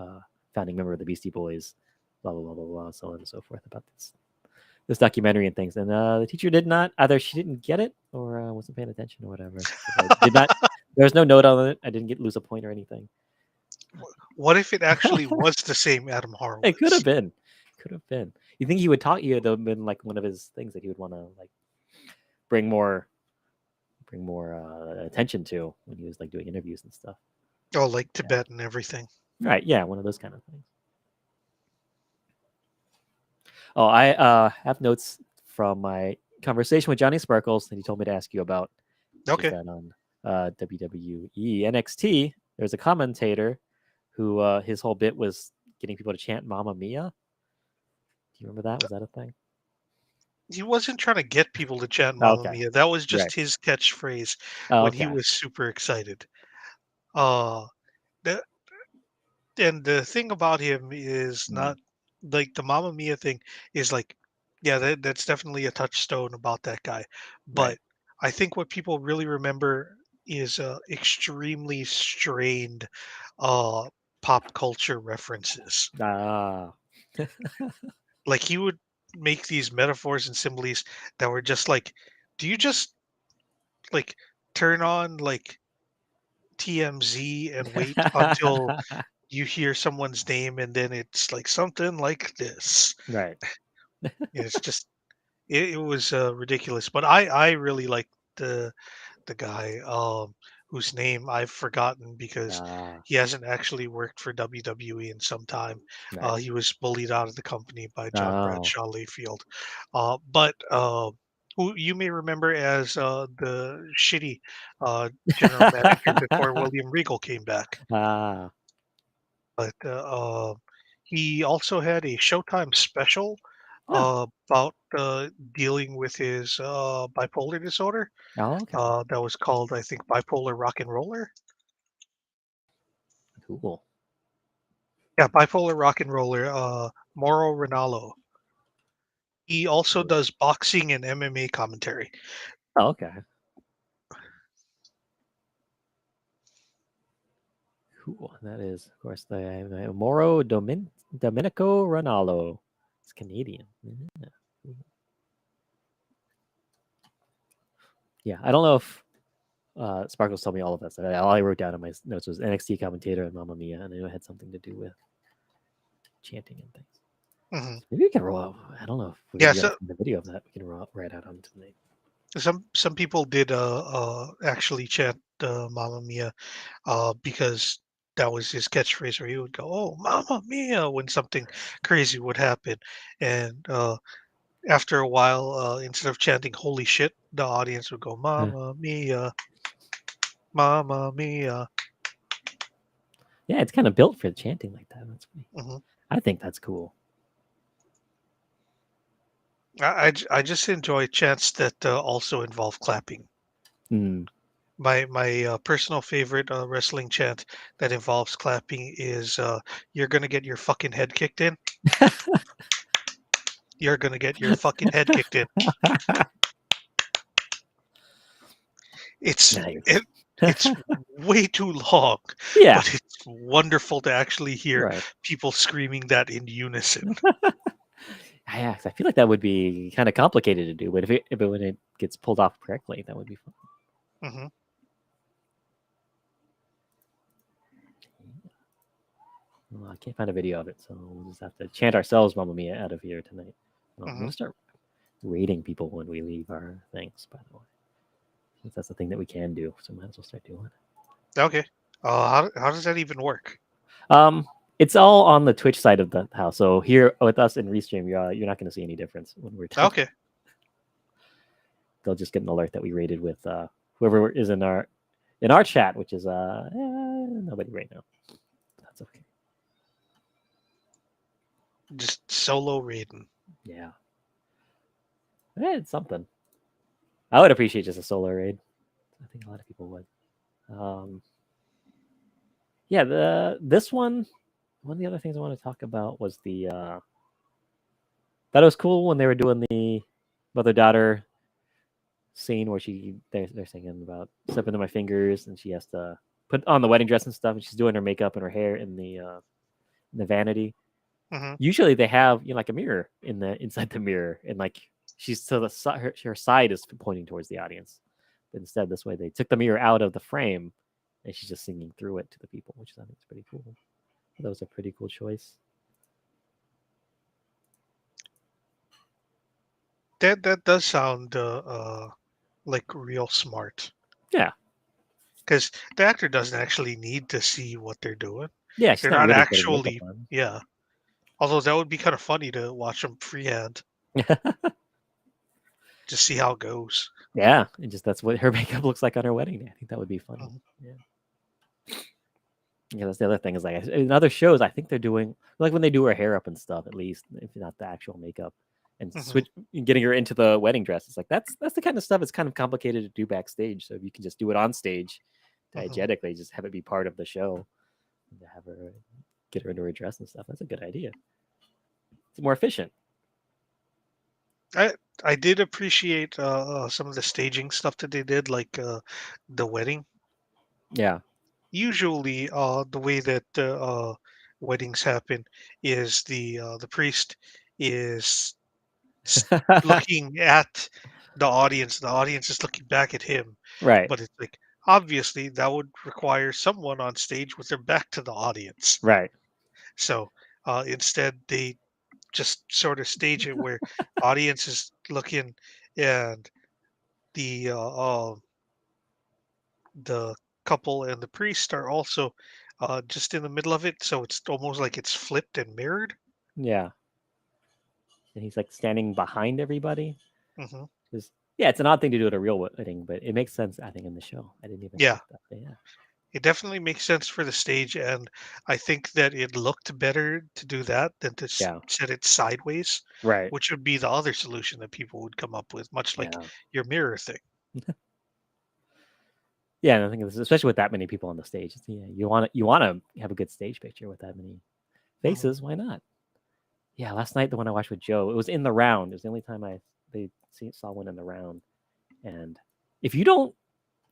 founding member of the Beastie Boys, blah blah blah blah blah, so on and so forth about this documentary and things. And the teacher did not, either she didn't get it or wasn't paying attention or whatever. 'Cause I did not. There was no note on it. I didn't lose a point or anything. What if it actually was the same Adam It could have Horowitz? been. Could have been. You think he would talk? You would have been like one of his things that he would want to like bring more attention to when he was like doing interviews and stuff. Oh, like Yeah. Tibet and everything. Right. Yeah. One of those kind of things. Oh, I have notes from my conversation with Johnny Sparkles that he told me to ask you about, which is Okay. that on WWE NXT, there's a commentator who his whole bit was getting people to chant "Mamma Mia." Do you remember that? Was that a thing? He wasn't trying to get people to chant Oh, "Mamma okay. Mia." That was Right. just his catchphrase Oh, when he okay. was super excited. Uh, the, and the thing about him is Mm, not like the Mamma Mia thing is like, yeah, that's definitely a touchstone about that guy. right. But I think what people really remember is extremely strained uh, pop culture references. Ah. Like he would make these metaphors and similes that were just like, do you just like turn on like TMZ and wait until you hear someone's name and then it's like something like this? Right. And it's just it was ridiculous. But I really like the guy whose name I've forgotten because Ah. he hasn't actually worked for WWE in some time. Right. He was bullied out of the company by John Oh. Bradshaw Layfield. But who you may remember as the shitty general manager before William Regal came back. Ah. But he also had a Showtime special Oh. about dealing with his bipolar disorder. Oh, okay. That was called, I think, Bipolar Rock and Roller. Cool. Yeah, Bipolar Rock and Roller. Mauro Ranallo. He also Cool. does boxing and MMA commentary. Oh, okay. Cool. That is, of course, the Moro Domenico Ronaldo. It's Canadian. Yeah. Yeah, I don't know if Sparkles told me all of that. So all I wrote down in my notes was NXT commentator and Mamma Mia, and I knew it had something to do with chanting and things. Hmm. So maybe we can roll out. I don't know if we Yeah, maybe gotta so find the video of that. We can roll right out onto the name. some people did actually chant "Mamma Mia" because that was his catchphrase, where he would go, "Oh, Mamma Mia," when something crazy would happen, and after a while, instead of chanting "Holy shit," the audience would go, "Mamma Mia, Mamma Mia." Yeah, it's kind of built for chanting like that. That's funny. Hmm. I think that's cool. I just enjoy chants that also involve clapping. Mm. My personal favorite wrestling chant that involves clapping is "You're gonna get your fucking head kicked in." You're gonna get your fucking head kicked in. It's Nice. it, it's way too long, Yeah. but it's wonderful to actually hear Right. people screaming that in unison. Yeah, 'cause I feel like that would be kind of complicated to do, but if when it gets pulled off correctly, that would be fun. Hmm. Well, I can't find a video of it, so we'll just have to chant ourselves "Mamma Mia" out of here tonight. I'm Hmm. gonna start rating people when we leave our things. By the way, since that's the thing that we can do, so might as well start doing it. Okay. How does that even work? It's all on the Twitch side of the house. So here with us in Restream, you're not going to see any difference when we're done. Okay. They'll just get an alert that we rated with whoever is in our chat, which is nobody right now. That's okay. Just solo raiding. Yeah, it's something. I would appreciate just a solo raid. I think a lot of people would. Um, yeah, the this one of the other things I want to talk about was the thought it was cool when they were doing the mother daughter scene where they're singing about slipping through my fingers and she has to put on the wedding dress and stuff and she's doing her makeup and her hair in the vanity. Hmm. Usually they have like a mirror inside the mirror and like she's to the side her side is pointing towards the audience. But instead this way they took the mirror out of the frame and she's just singing through it to the people, which I think is pretty cool. That was a pretty cool choice. That does sound like real smart, Yeah. because the actor doesn't actually need to see what they're doing. Yeah, she's They're not not really putting makeup actually, on. yeah. Although that would be kind of funny to watch them freehand, just see how it goes. Yeah, and just that's what her makeup looks like on her wedding day. I think that would be funny. Hmm. Yeah. Yeah, that's the other thing is like in other shows, I think they're doing like when they do her hair up and stuff, at least if not the actual makeup, and Hmm. getting her into the wedding dress. It's like that's the kind of stuff. It's kind of complicated to do backstage. So if you can just do it on stage, Hmm. diegetically, just have it be part of the show, and to have her get her into her dress and stuff. That's a good idea. It's more efficient. I I did appreciate some of the staging stuff that they did, like the wedding. Yeah. Usually, the way that weddings happen is the priest is s- looking at the audience. The audience is looking back at him, Right. but it's like obviously that would require someone on stage with their back to the audience. Right. So instead, they just sort of stage it where audience is looking and the the couple and the priest are also just in the middle of it, so it's almost like it's flipped and mirrored. Yeah. And he's like standing behind everybody. Hmm. Just yeah, it's an odd thing to do at a real wedding, but it makes sense. I think in the show, I didn't even Yeah, think that. But yeah, it definitely makes sense for the stage, and I think that it looked better to do that than to yeah, set it sideways, right, which would be the other solution that people would come up with, much like yeah, your mirror thing. yeah. And I think especially with that many people on the stage, yeah, you want to have a good stage picture with that many Hmm. faces. Why not? Yeah, last night the one I watched with Joe, it was in the round. It was the only time saw one in the round. And if you don't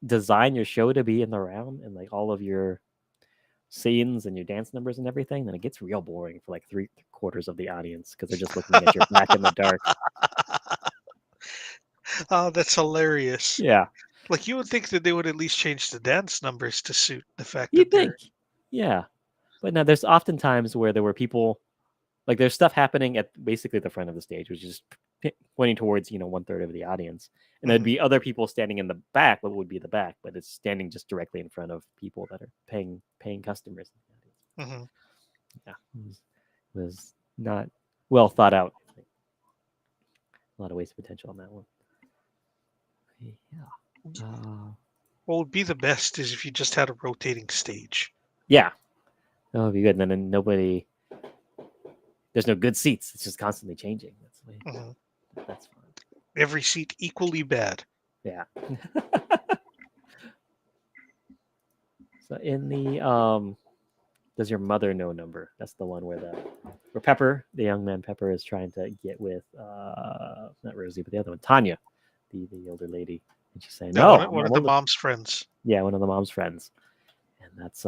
design your show to be in the round and like all of your scenes and your dance numbers and everything, then it gets real boring for like three-quarters of the audience because they're just looking at your back in the dark. Oh, that's hilarious. Yeah, Like you would think that they would at least change the dance numbers to suit the fact you'd that think. they're. Yeah, but now there's often times where there were people like there's stuff happening at basically the front of the stage, which is pointing towards one-third of the audience, and there'd Hmm. be other people standing in the back. What would be the back, but it's standing just directly in front of people that are paying customers. Hmm. Yeah, it was not well thought out. A lot of waste potential on that one. Yeah. What would be the best is if you just had a rotating stage. Yeah, that would be good. And then nobody, there's no good seats. It's just constantly changing. Hmm. That's fun. Every seat equally bad. Yeah. So in the does your mother know number? That's the one where Pepper, the young man Pepper, is trying to get with not Rosie, but the other one, Tanya, the older lady, and she's saying, Now, "No, I'm, one I'm of the older." mom's friends. Yeah, one of the mom's friends, and that's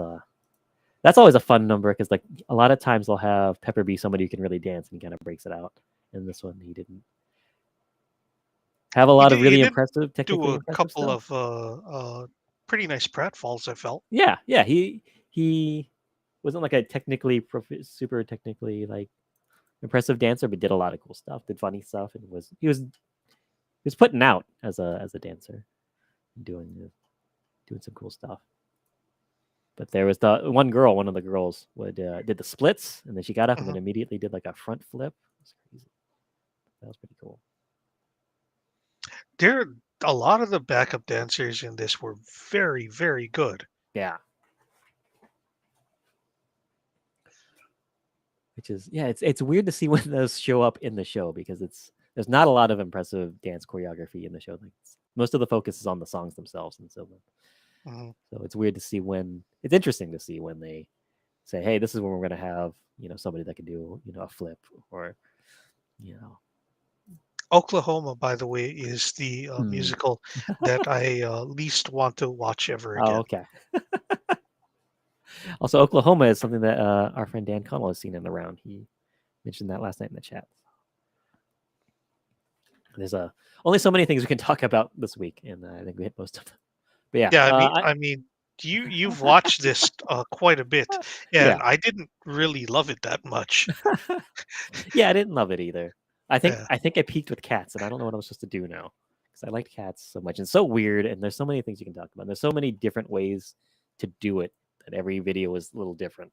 always a fun number because like a lot of times they'll have Pepper be somebody who can really dance and he kind of breaks it out. And this one he didn't have a lot of He really did impressive, do technically a impressive couple stuff. of pretty nice pratfalls, I felt. Yeah, yeah, he wasn't like a super technically like impressive dancer, but did a lot of cool stuff, did funny stuff, and he was putting out as a dancer, doing some cool stuff. But there was the one of the girls did the splits, and then she got up and then Hmm. immediately did like a front flip. It was crazy. That was pretty cool. There, a lot of the backup dancers in this were very, very good. Yeah, which is yeah, it's weird to see when those show up in the show because there's not a lot of impressive dance choreography in the show. Like most of the focus is on the songs themselves, and so Mhm. So it's weird to see when it's interesting to see when they say, "Hey, this is when we're going to have somebody that can do a flip or you know." Oklahoma, by the way, is the Hmm. musical that I least want to watch ever Oh, again. okay. Also, Oklahoma is something that our friend Dan Connell has seen in the round. He mentioned that last night in the chat. There's only so many things we can talk about this week, and I think we hit most of them. But yeah, Yeah, I mean, you've watched this quite a bit, yeah, and I didn't really love it that much. yeah. I didn't love it either. I think Yeah, I think I peaked with cats, and I don't know what I'm supposed to do now because I liked cats so much. And it's so weird, and there's so many things you can talk about. There's so many different ways to do it that every video is a little different.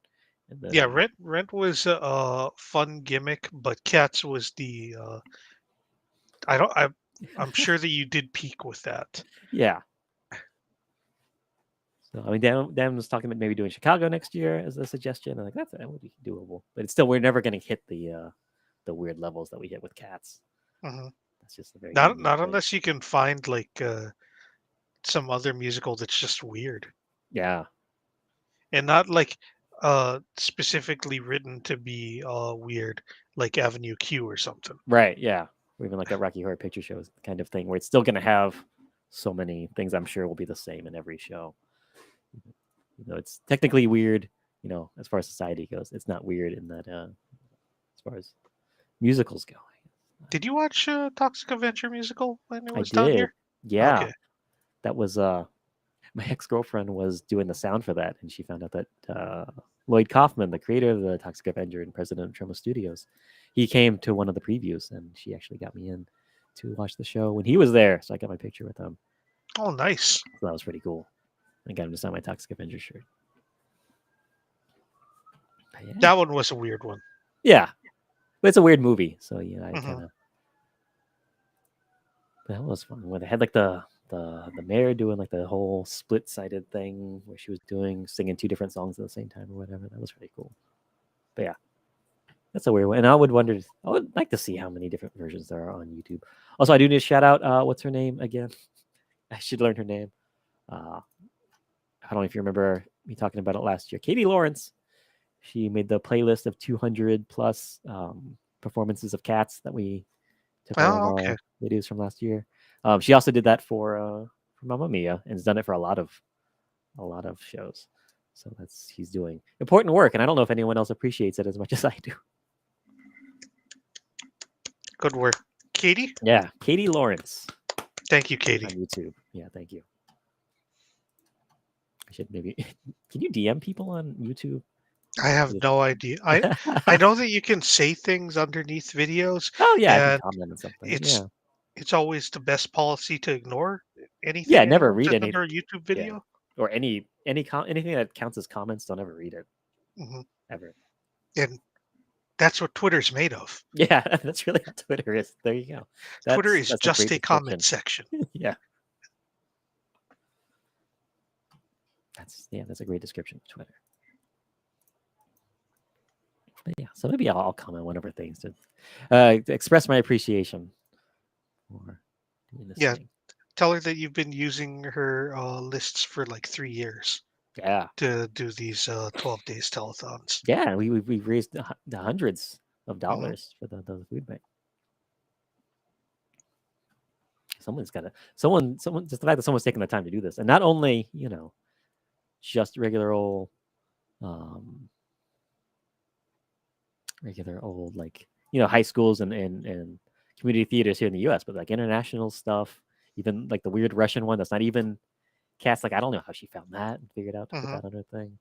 And yeah. then Rent was a fun gimmick, but Cats was the I don't I'm sure that you did peak with that. yeah, so I mean, Dan was talking about maybe doing Chicago next year as a suggestion. I'm like, that would be doable, but it's still we're never going to hit the weird levels that we hit with cats. Hmm. That's just a very unique Not thing. unless you can find like some other musical that's just weird Yeah, and not like specifically written to be weird, like Avenue Q or something. right. Yeah, or even like a Rocky Horror Picture Show kind of thing, where it's still going to have so many things. I'm sure will be the same in every show. It's technically weird. As far as society goes, it's not weird in that. As far as musicals go, Did you watch Toxic Avenger musical when it I was down did. here? Yeah, Okay. that was my ex girlfriend was doing the sound for that, and she found out that Lloyd Kaufman, the creator of the Toxic Avenger and president of Tremor Studios, he came to one of the previews, and she actually got me in to watch the show when he was there. So I got my picture with him. Oh, nice. So that was pretty cool. I got him to sign my Toxic Avenger shirt. But yeah, That one was a weird one. yeah, but it's a weird movie. So I Hmm. kind of that was fun when they had like the mayor doing like the whole split sided thing where she was doing singing two different songs at the same time or whatever. That was pretty cool. But yeah, that's a weird one. And I would like to see how many different versions there are on YouTube. Also, I do need to shout out what's her name again? I should learn her name. Uh, I don't know if you remember me talking about it last year. Katie Lawrence. She made the playlist of 200 plus performances of cats that we took all of Oh, okay. our videos from last year. She also did that for Mamma Mia and has done it for a lot of shows. So he's doing important work, and I don't know if anyone else appreciates it as much as I do. Good work, Katie. Yeah, Katie Lawrence Thank you, on Katie. YouTube. Yeah, thank you. I should maybe can you DM people on YouTube? I have no idea. I know that you can say things underneath videos, Oh yeah, I can and comment on something. it's Yeah, it's always the best policy to ignore yeah. anything Never anyone read says any. under a YouTube Yeah, video. or anything that counts as comments. Don't ever read it Hmm. ever. And that's what Twitter's made of. Yeah, that's really how Twitter is. There you go. Twitter That's is that's a just great a comment description. section. Yeah, that's a great description of Twitter. But yeah, so maybe I'll comment one of her things to express my appreciation for doing this Yeah, thing. tell her that you've been using her lists for like 3 years Yeah, to do these 12 days telethons. yeah. We've raised the hundreds of Hmm. dollars for the food bank. Someone's got to someone just the fact that someone's taking the time to do this, and not only just um regular old like high schools and community theaters here in the U.S., but like international stuff, even like the weird Russian one that's not even cast. Like I don't know how she found that and figured out to put Hmm. that on her thing.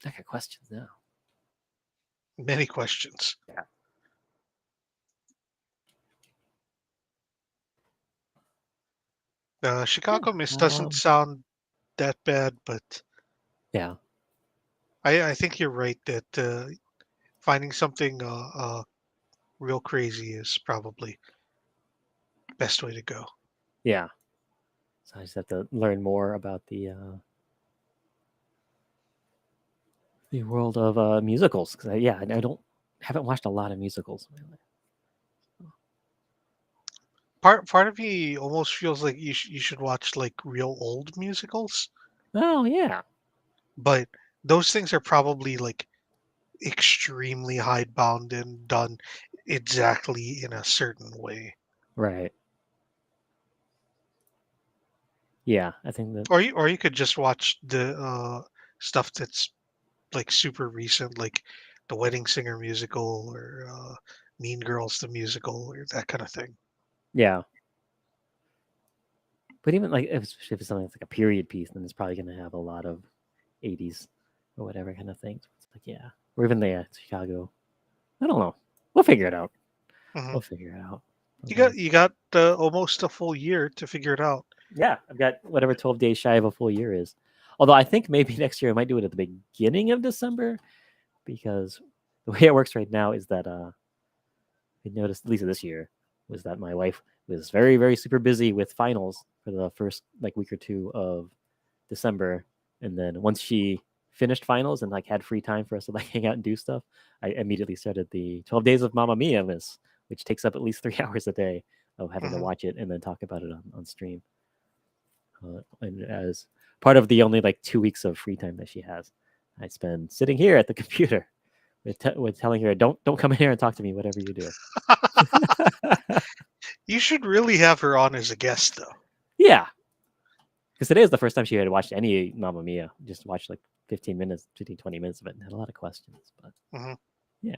I got questions now. Many questions. Yeah, Chicago Miss yeah, doesn't sound that bad, but yeah, I think you're right that finding something real crazy is probably best way to go. yeah. So I just have to learn more about the world of musicals because yeah, I don't haven't watched a lot of musicals in my life. part of me almost feels like you should watch like real old musicals, Oh yeah, but those things are probably like extremely hidebound and done exactly in a certain way. right. Yeah, I think that. Or you could just watch the stuff that's like super recent, like the Wedding Singer musical or Mean Girls the musical or that kind of thing. Yeah, but even like if it's something that's like a period piece, then it's probably gonna have a lot of '80s or whatever kind of things. It's like yeah, or even the Chicago. I don't know. We'll figure it out. Hmm. We'll figure it out. You But, got almost a full year to figure it out. yeah, I've got whatever 12 days shy of a full year is. Although I think maybe next year I might do it at the beginning of December because the way it works right now is that I noticed, at least this year, was that my wife was very, very super busy with finals for the first like week or two of December. And then once she finished finals and like had free time for us to like hang out and do stuff, I immediately started the 12 Days of Mamma Mia list, which takes up at least 3 hours a day of having to Hmm. watch it and then talk about it on stream. And as part of the only like 2 weeks of free time that she has, I spend sitting here at the computer with telling her, don't come in here and talk to me, whatever you do. You should really have her on as a guest, though. Yeah, because today is the first time she had watched any Mamma Mia. Just watched like 15 minutes, 15, 20 minutes of it and had a lot of questions. But Hmm. yeah.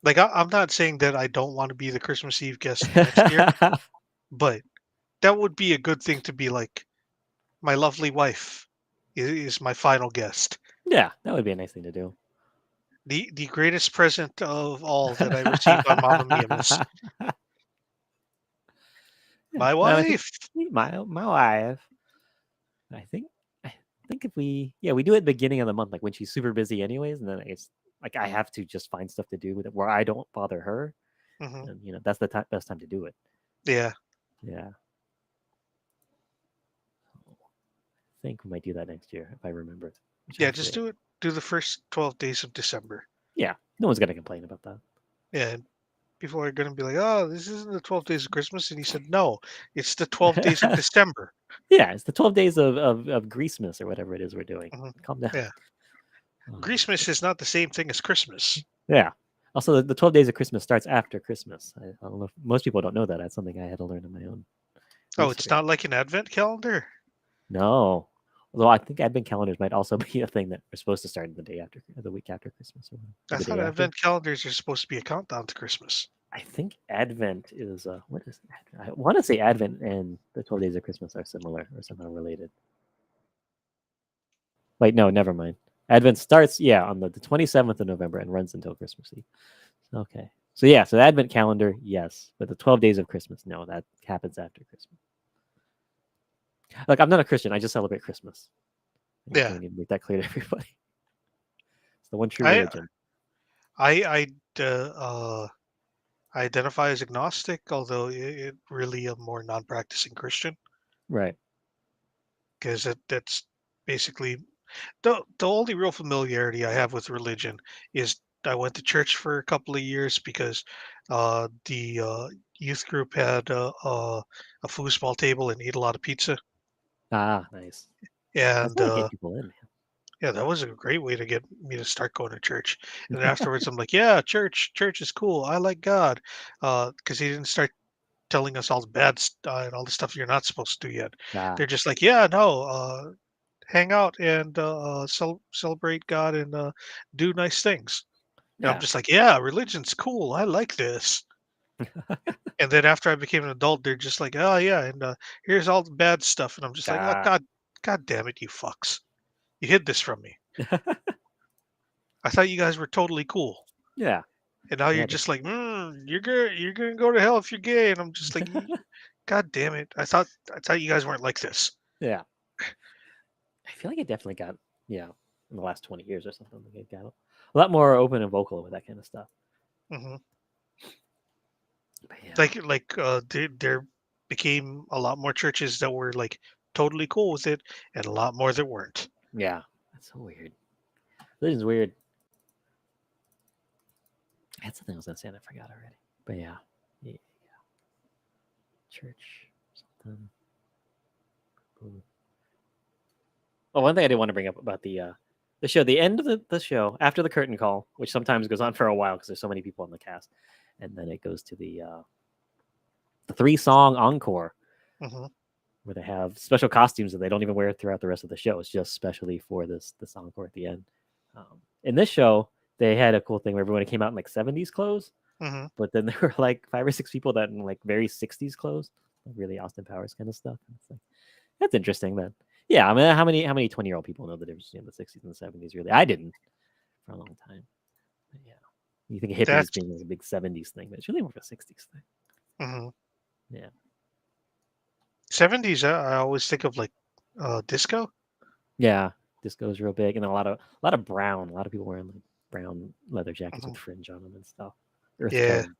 Like I'm not saying that I don't want to be the Christmas Eve guest next year, but that would be a good thing to be like. My lovely wife is my final guest. Yeah, that would be a nice thing to do. The greatest present of all that I received on Mamma Mia, Miss. Yeah, My no, I think wife. my wife. I think I think if we we do it at the beginning of the month, like when she's super busy anyways, and then it's like I have to just find stuff to do with it where I don't bother her, Hmm. and that's the best time to do it. Yeah, Yeah, I think we might do that next year if I remember, which yeah. Just hopefully, do it. Do the first 12 days of December. yeah, no one's gonna complain about that. Yeah, and people are gonna be like, "Oh, this isn't the 12 days of Christmas," and he said, "No, it's the 12 days of December." Yeah, it's the 12 days of Greasemas or whatever it is we're doing. Hmm. Calm down. Yeah, Oh, Christmas is not the same thing as Christmas. yeah. Also, the 12 days of Christmas starts after Christmas. I don't know if most people don't know that. That's something I had to learn on my own Oh, it's research. not like an advent calendar. No. Although I think advent calendars might also be a thing that we're supposed to start the day after, the week after Christmas, or I the thought day after. advent calendars are supposed to be a countdown to Christmas. I think Advent is what is Advent? I want to say Advent and the 12 Days of Christmas are similar or somehow related. Wait, no, never mind. Advent starts on the 27th of November and runs until Christmas Eve. Okay, so so the Advent calendar, yes, but the 12 Days of Christmas, no, that happens after Christmas. Like I'm not a Christian, I just celebrate Christmas. I Yeah, really need to make that clear to everybody. It's the one true I religion. I identify as agnostic, although it really am more non-practicing Christian Right. because that's basically the only real familiarity I have with religion is I went to church for a couple of years because the youth group had a foosball table and ate a lot of pizza, Ah, nice. That's and how to get people in, man. yeah, that was a great way to get me to start going to church. And then afterwards, I'm like, yeah, church is cool. I like God, because he didn't start telling us all the bad and all the stuff you're not supposed to do yet. Ah, They're just like, yeah, no, hang out and celebrate God and do nice things. And I'm yeah. just like, yeah, religion's cool. I like this. And then after I became an adult, they're just like, oh yeah, and here's all the bad stuff. And I'm just like, oh Ah. God damn it, you fucks! You hid this from me. I thought you guys were totally cool. Yeah. And now you're Yeah. just like, you're gonna go to hell if you're gay. And I'm just like, God damn it! I thought you guys weren't like this. Yeah. I feel like it definitely got, in the last 20 years or something, like it got a lot more open and vocal with that kind of stuff. Hmm. But yeah. There became a lot more churches that were like totally cool with it, and a lot more that weren't. Yeah. That's so weird. Religion's weird. I had something I was going to say and I forgot already. But yeah. Yeah. church. Something. Oh, one thing I did want to bring up about the show, the end of the show after the curtain call, which sometimes goes on for a while because there's so many people in the cast, and then it goes to the 3 song encore Hmm. where they have special costumes that they don't even wear throughout the rest of the show. It's just specially for this encore at the end. In this show, they had a cool thing where everyone came out in like 70s clothes, Hmm. but then there were like 5 or 6 people that in like very 60s clothes, like really Austin Powers kind of stuff. And it's like that's interesting. That yeah, I mean, how many 20-year-old people know the difference between the 60s and the 70s? Really, I didn't for a long time. But yeah, you think of hippies That's being like a big 70s thing, but it's really more of a 60s thing. hmm Yeah, 70s. I always think of like disco. yeah. Disco is real big, and a lot of brown. A lot of people wearing like brown leather jackets Hmm. with fringe on them and stuff. Earth Yeah, tone,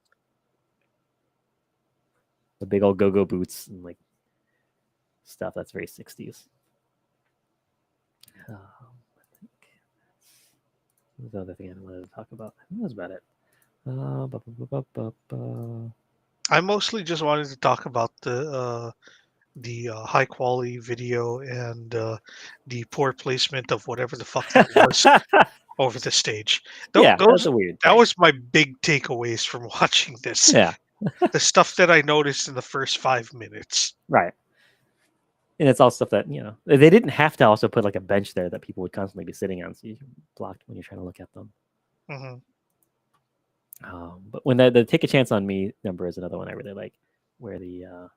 the big old go-go boots and like stuff. That's very 60s. I think that's the other thing I wanted to talk about. I think that was about it. Ba, ba, ba, ba, ba. I mostly just wanted to talk about the high quality video and the poor placement of whatever the fuck that was over the stage. Tho- Yeah, that's Those a weird that thing. was my big takeaways from watching this. Yeah, The stuff that I noticed in the first 5 minutes. right. And it's all stuff that they didn't have to also put like a bench there that people would constantly be sitting on, so you blocked when you're trying to look at them. Hmm. But when the take a chance on me number is another one I really like, where it's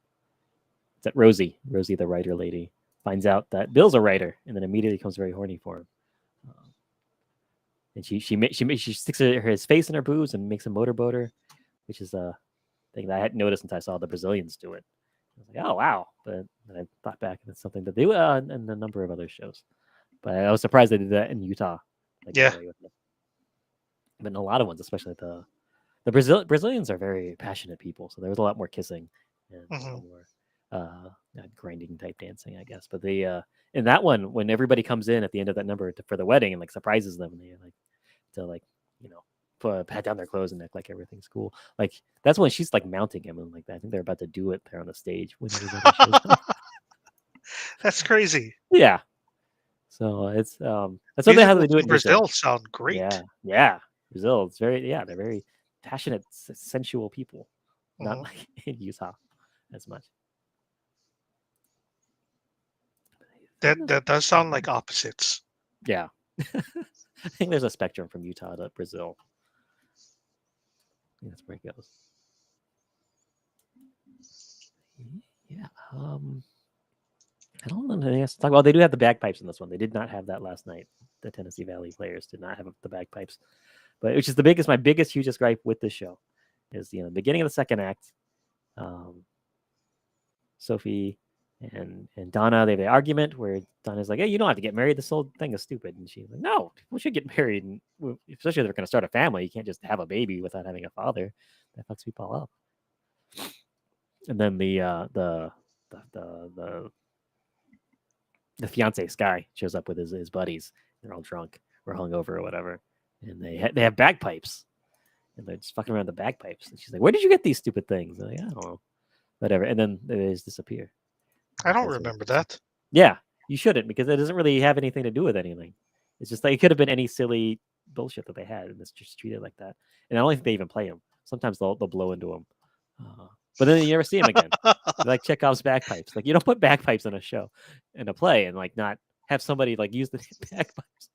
that Rosie the writer lady finds out that Bill's a writer, and then immediately becomes very horny for him. Um, and she sticks his face in her boobs and makes a motorboat her, which is a thing that I hadn't noticed until I saw the Brazilians do it. I was like, oh wow! But then I thought back, and it's something that they in a number of other shows. But I was surprised they did that in Utah, like got Yeah. away with it. But in a lot of ones, especially the Brazilians are very passionate people, so there was a lot more kissing and a Hmm. lot more grinding type dancing, I guess. But in that one, when everybody comes in at the end of that number for the wedding and like surprises them, and they like to like you know pat down their clothes and act like everything's cool. Like that's when she's like mounting him and like I think they're about to do it there on the stage when everybody shows up. That's crazy. Yeah. So it's that's what they how they Musicals do it in in your show. Brazil sound Yeah, great. yeah. Brazil, it's they're very passionate, sensual people. Not Hmm. like in Utah as much. I think That that's that does sound like opposites. yeah. I think there's a spectrum from Utah to Brazil. I think that's where it goes. Yeah. I don't know anything else to talk about. They do have the bagpipes in this one. They did not have that last night. The Tennessee Valley players did not have the bagpipes, but which is my biggest, hugest gripe with this show is the beginning of the second act. Um, Sophie and Donna, they have the argument where Donna's like, "Hey, you don't have to get married. This whole thing is stupid." And she's like, "No, people should get married, and especially if they're going to start a family. You can't just have a baby without having a father. That fucks people up." And then the the fiance Sky shows up with his buddies. They're all drunk or hungover or whatever, and they have bagpipes, and they're just fucking around the bagpipes. And she's like, "Where did you get these stupid things?" They're like, "I don't know, whatever." And then they just disappear. I don't That's very remember interesting. that. Yeah, you shouldn't because it doesn't really have anything to do with anything. It's just like it could have been any silly bullshit that they had, and it's just treated like that. And I don't think they even play them. Sometimes they'll blow into them, but then you never see them again. They're like Chekhov's bagpipes. Like you don't put bagpipes in a show, in a play, and like not have somebody like use the bagpipes.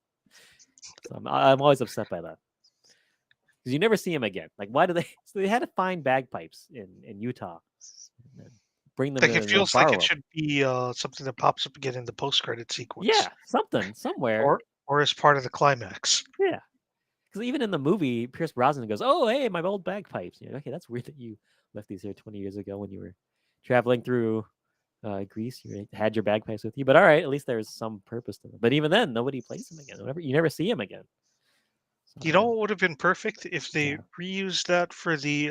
So I'm always upset by that because you never see them again. Like why do they? So they had to find bagpipes in Utah, and then bring them Like it in and feels like it borrow them. should be something that pops up again in the post-credit sequence, Yeah, something somewhere. or as part of the climax. Yeah. Because even in the movie, Pierce Brosnan goes, "Oh, hey, my old bagpipes." You're like, okay, that's weird that you left these here 20 years ago when you were traveling through Greece. You had your bagpipes with you, but all right, at least there's some purpose to them. But even then, nobody plays them again. You never see them again. So You know what would have been perfect if they yeah, reused that for the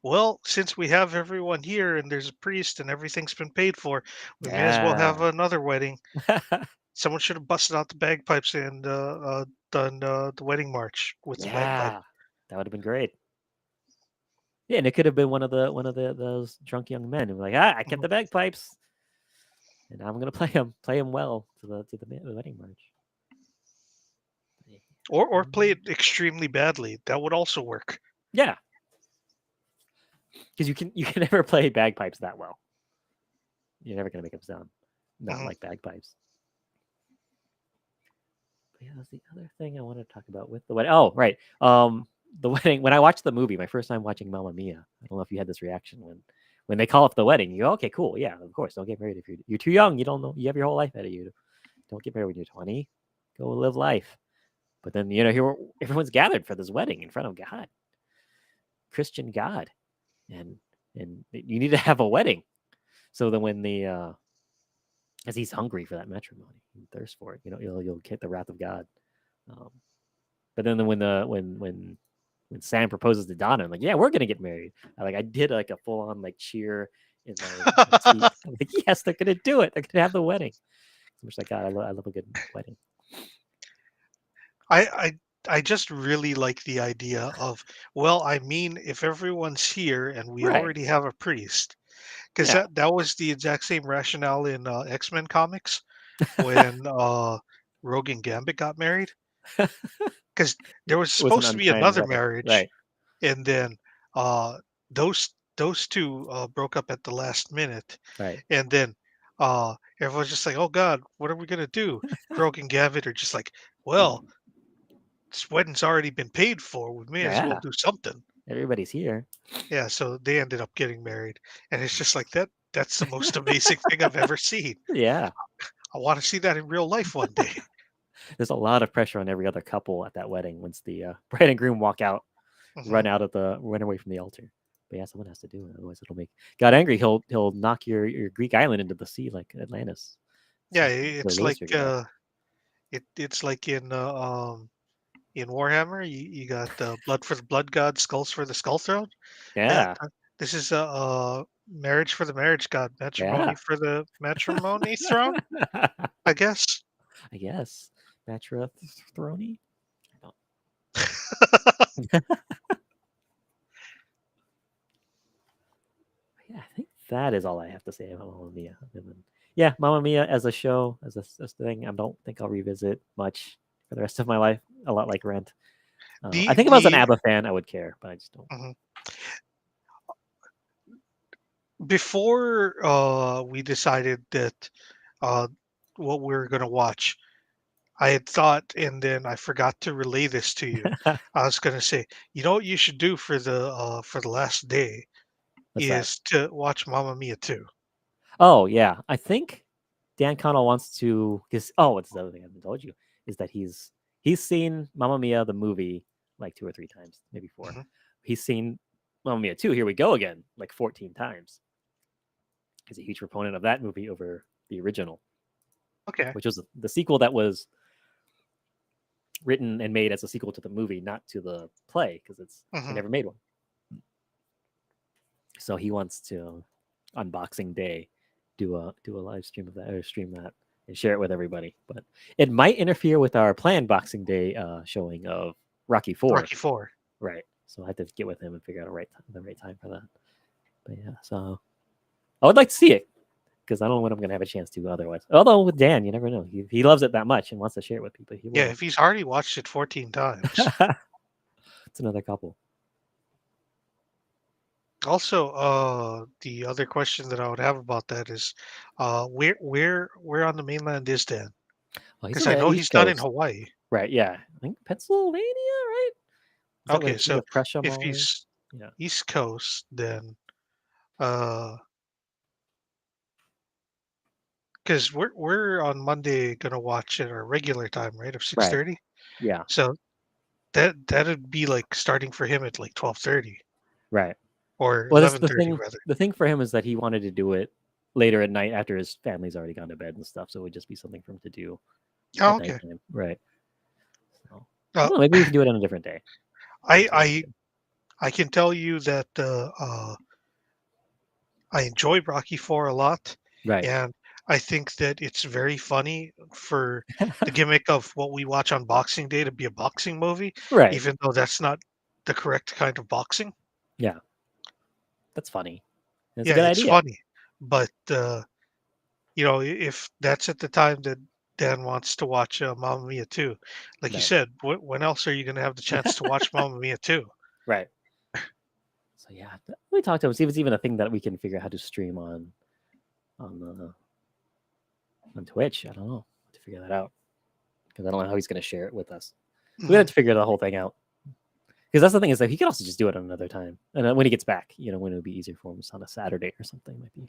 well, since we have everyone here and there's a priest and everything's been paid for, we may as well have yeah, another wedding. Someone should have busted out the bagpipes and done the wedding march with the bagpipe. yeah. That would have been great. Yeah, and it could have been one of the those drunk young men who were like, ah, I kept Mhm. the bagpipes, and I'm gonna play them well to the wedding march. Or play it extremely badly. That would also work. Yeah, because you can never play bagpipes that well. You're never gonna make them sound not Mhm. like bagpipes. But yeah, that's the other thing I wanted to talk about with the wedding. Oh, right. The wedding. When I watched the movie, my first time watching Mamma Mia, I don't know if you had this reaction when they call up the wedding. You go, okay, cool, yeah, of course, don't get married if you're too young. You don't know. You have your whole life ahead of you. Don't get married when you're 20. Go live life. But then here everyone's gathered for this wedding in front of God, Christian God, and you need to have a wedding. So then when as he's hungry for that matrimony, he thirsts for it. You'll get the wrath of God. Um, but then when Sam proposes to Donna, I'm like, yeah, we're gonna get married. I did like a full on like cheer in my seat. I'm like, yes, they're gonna do it. They're gonna have the wedding. So much like God, I love a good wedding. I I I just really like the idea of, well, I mean, if everyone's here and we Right. already have a priest, because Yeah. that was the exact same rationale in X-Men comics when Rogue and Gambit got married, It because there was was an supposed to be unplanned another wedding. marriage, Right. and then those two broke up at the last minute, Right. and then everyone's just like, "Oh God, what are we gonna do?" Rogue and Gambit are just like, "Well, this wedding's already been paid for. We may as well Yeah. do something." Everybody's here. Yeah, so they ended up getting married, and it's just like that. That's the most amazing thing I've ever seen. Yeah. I want to see that in real life one day. There's a lot of pressure on every other couple at that wedding once the bride and groom walk out, Hmm. run away from the altar. But yeah, someone has to do it, otherwise it'll make God angry. He'll knock your Greek island into the sea like Atlantis. Yeah, So the it's like laser get out. it's like in Warhammer. You got blood for the blood god, skulls for the skull throne. Yeah, Yeah, this is marriage for the marriage god, matrimony yeah. for the matrimony throne. I guess. I guess Matra Throny. I don't. Yeah, I think that is all I have to say about Mamma Mia. And then, yeah, Mamma Mia as a show, as a thing, I don't think I'll revisit much for the rest of my life. A lot like Rent. I the think if I was an the ABBA fan, I would care, but I just don't. mhm. Before we decided that uh, what we were going to watch, I had thought, and then I forgot to relay this to you. I was going to say, you know what you should do for the last day What's that? is to watch Mamma Mia 2. Oh yeah, I think Dan Connell wants to. Because what's the other thing I haven't told you is that he's seen Mamma Mia the movie like 2 or 3 times, maybe four. Mhm. He's seen Mamma Mia 2. Here we go again, like 14 times. He's a huge proponent of that movie over the original, Okay. which was the sequel that was written and made as a sequel to the movie, not to the play, because they Hmm. never made one. So he wants to unboxing day do a live stream of that or stream that and share it with everybody. But it might interfere with our planned Boxing Day showing of Rocky Four. Rocky 4. Right. So I have to get with him and figure out the right time for that. But yeah, so I would like to see it because I don't know when I'm gonna have a chance to otherwise. Although with Dan, you never know. He loves it that much and wants to share it with people. He Yeah, will. if he's already watched it 14 times. It's another couple. Also, the other question that I would have about that is, where on the mainland is Dan? Oh, he's Because on I the know East he's not in Coast. Hawaii. Right, yeah. I think Pennsylvania, right? Is that where Okay, the King so of Prussia if Mall is? he's Yeah. East Coast, then uh, because we're on Monday gonna watch at our regular time, right, of six Right. thirty. Yeah. So that'd be like starting for him at like 12:30 Right. or Well, that's 11:30 rather. the thing for him is that he wanted to do it later at night after his family's already gone to bed and stuff, so it would just be something for him to do Oh, at okay. nighttime. Right. So I Uh, don't know, maybe we can do it on a different day. I That's what I I can tell you that I enjoy Rocky 4 a lot, right. and I think that it's very funny for the gimmick of what we watch on Boxing Day to be a boxing movie, Right. even though that's not the correct kind of boxing. Yeah. That's funny. That's a Yeah, good it's idea. funny, but if that's at the time that Dan wants to watch Mamma Mia 2, like you Right. said, when else are you going to have the chance to watch Mamma Mia 2? Right. So yeah, we talked to him. See if it's even a thing that we can figure out how to stream on on Twitch. I don't know to figure that out because I don't know how he's going to share it with us. We Hmm. have to figure the whole thing out because that's the thing is that he could also just do it on another time, and then when he gets back, when it would be easier for him, it's on a Saturday or something might be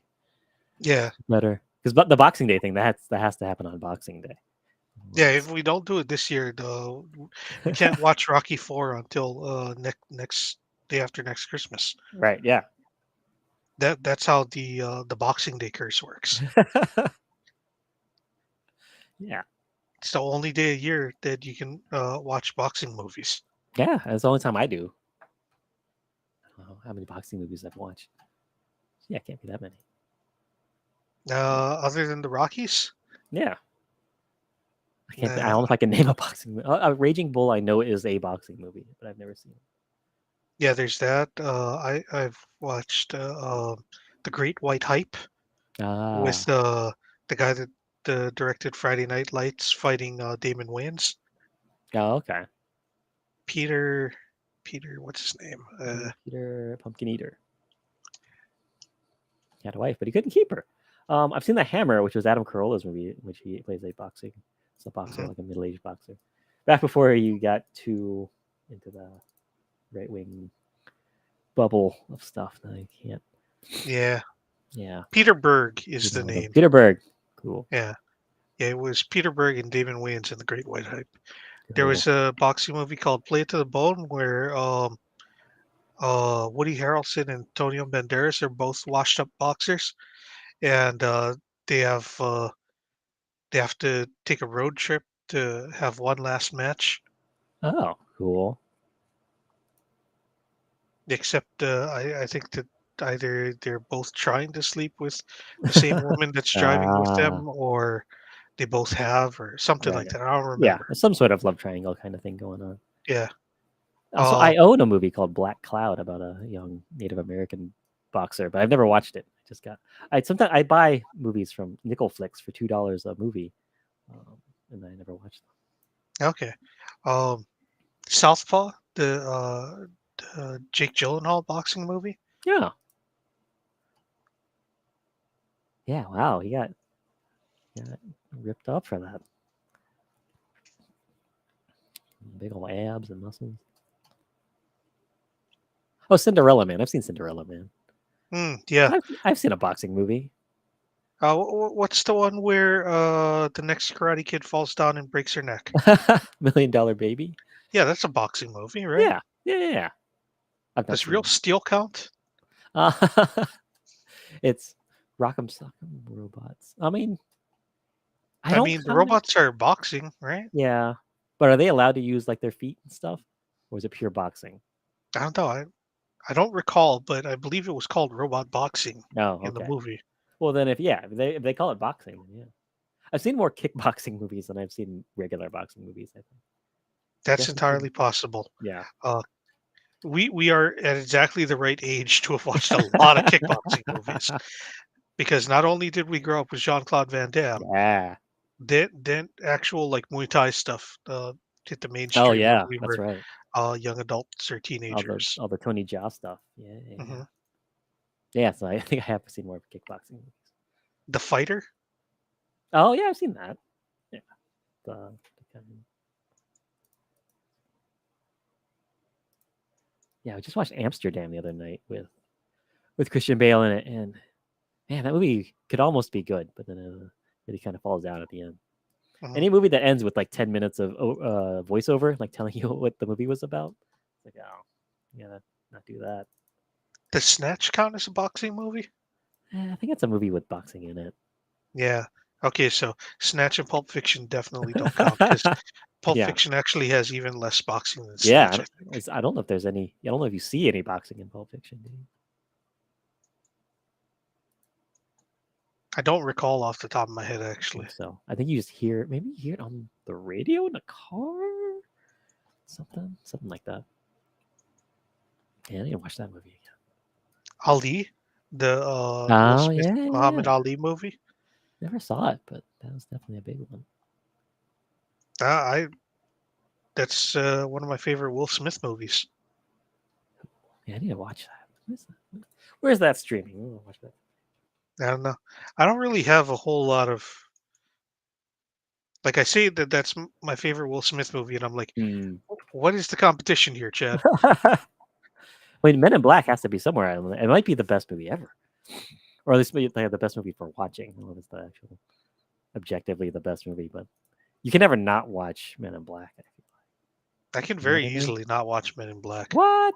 Yeah, better. Because but the Boxing Day thing that has to happen on Boxing Day. yeah. Otherwise- If we don't do it this year, though, we can't watch Rocky 4 until next day after next Christmas. right? Yeah. That's how the Boxing Day curse works. Yeah. It's the only day a year that you can watch boxing movies. Yeah. That's the only time I do. I don't know how many boxing movies I've watched. Yeah, it can't be that many. Other than the Rockies, Yeah. I can't. I don't uh, know if I can name a boxing movie. Raging Bull, I know is a boxing movie, but I've never seen it. yeah, there's that. I've watched the Great White Hype with Ah, the guy that directed Friday Night Lights fighting Damon Wayans. oh, okay. Peter, Peter, what's his name? Peter Pumpkin Eater. He had a wife, but he couldn't keep her. I've seen The Hammer, which was Adam Carolla's movie, in which he plays a boxing. It's a boxer, Mhm. like a middle-aged boxer. Back before he got too into the right-wing bubble of stuff that I can't. Yeah, Yeah, Peter Berg is even the all those. name. Peter Berg. Cool. Yeah, yeah, it was Peter Berg and Damon Wayans in the Great White Hype. There Cool. was a boxing movie called Play It to the Bone where Woody Harrelson and Antonio Banderas are both washed up boxers, and they have uh, they have to take a road trip to have one last match. Oh, cool. Except I think that either they're both trying to sleep with the same woman that's driving with Ah, them, or they both have, or something like right. that. I don't Yeah, remember. there's some sort of love triangle kind of thing going on. Yeah. Also, Uh, I own a movie called Black Cloud about a young Native American boxer, but I've never watched it. I just got. I sometimes I buy movies from Nickel Flicks for $2 a movie, and I never watched okay. Um, Southpaw, the Jake Gyllenhaal boxing movie. them. Yeah, yeah. Wow, he got ripped up for that. Big old abs and muscles. Oh, Cinderella Man. I've seen Cinderella Man. Yeah. I've seen a boxing movie. What's the one where the next Karate Kid falls down and breaks her neck? $1 Million Baby. Yeah, that's a boxing movie, right? Yeah, yeah, yeah, yeah. I've not Does Real seen Steel count? it. It's Rock'em Sock'em Robots. I mean, I I don't mean, the count it. robots are boxing, right? Yeah, but are they allowed to use like their feet and stuff, or is it pure boxing? I don't know. I don't recall, but I believe it was called Robot Boxing Oh, in the okay. movie. Well, then if they call it boxing, then yeah. I've seen more kickboxing movies than I've seen regular boxing movies. I think. I That's guess it's entirely possible. yeah. Uh, we are at exactly the right age to have watched a lot of kickboxing movies because not only did we grow up with Jean Claude Van Damme, Yeah. then actual like Muay Thai stuff hit the Oh mainstream when yeah, we that's were right. young adults or All the teenagers. all the Tony Jaa stuff. Yeah, yeah, yeah. Hmm. Yeah, so I think I have seen more of kickboxing movies. The Fighter. Oh yeah, I've seen that. Yeah. The kind of- yeah, I just watched Amsterdam the other night with Christian Bale in it, and man, that movie could almost be good, but then it kind of falls down at the end. Hmm. Any movie that ends with like 10 minutes of voiceover, like telling you what the movie was about, it's like oh, yeah, not do that. The Snatch count as a boxing movie? I think it's a movie with boxing in it. Yeah. Okay, so Snatch and Pulp Fiction definitely don't count because Pulp Yeah, Fiction actually has even less boxing than yeah. Snatch, I think. I don't know if there's any. I don't know if you see any boxing in Pulp Fiction. Do you? I don't recall off the top of my head I actually. think so. I think you just hear maybe you hear it on the radio in the car, something like that. Yeah, I need to watch that movie again. Ali, the Will Oh Smith yeah, yeah, Muhammad yeah. Ali movie. Never saw it, but that was definitely a big one. I That's one of my favorite Will Smith movies. Yeah, I need to watch that. Where's that streaming? I'll watch that. I don't know. I don't really have a whole lot of like I say that my favorite Will Smith movie, and I'm like, Hmm. what is the competition here, Chad? I mean, Men in Black has to be somewhere. It might be the best movie ever, or at least like the best movie for watching. I don't know if it's the actual objectively the best movie, but you can never not watch Men in Black. I feel I can you know what very I mean? easily not watch Men in Black. What?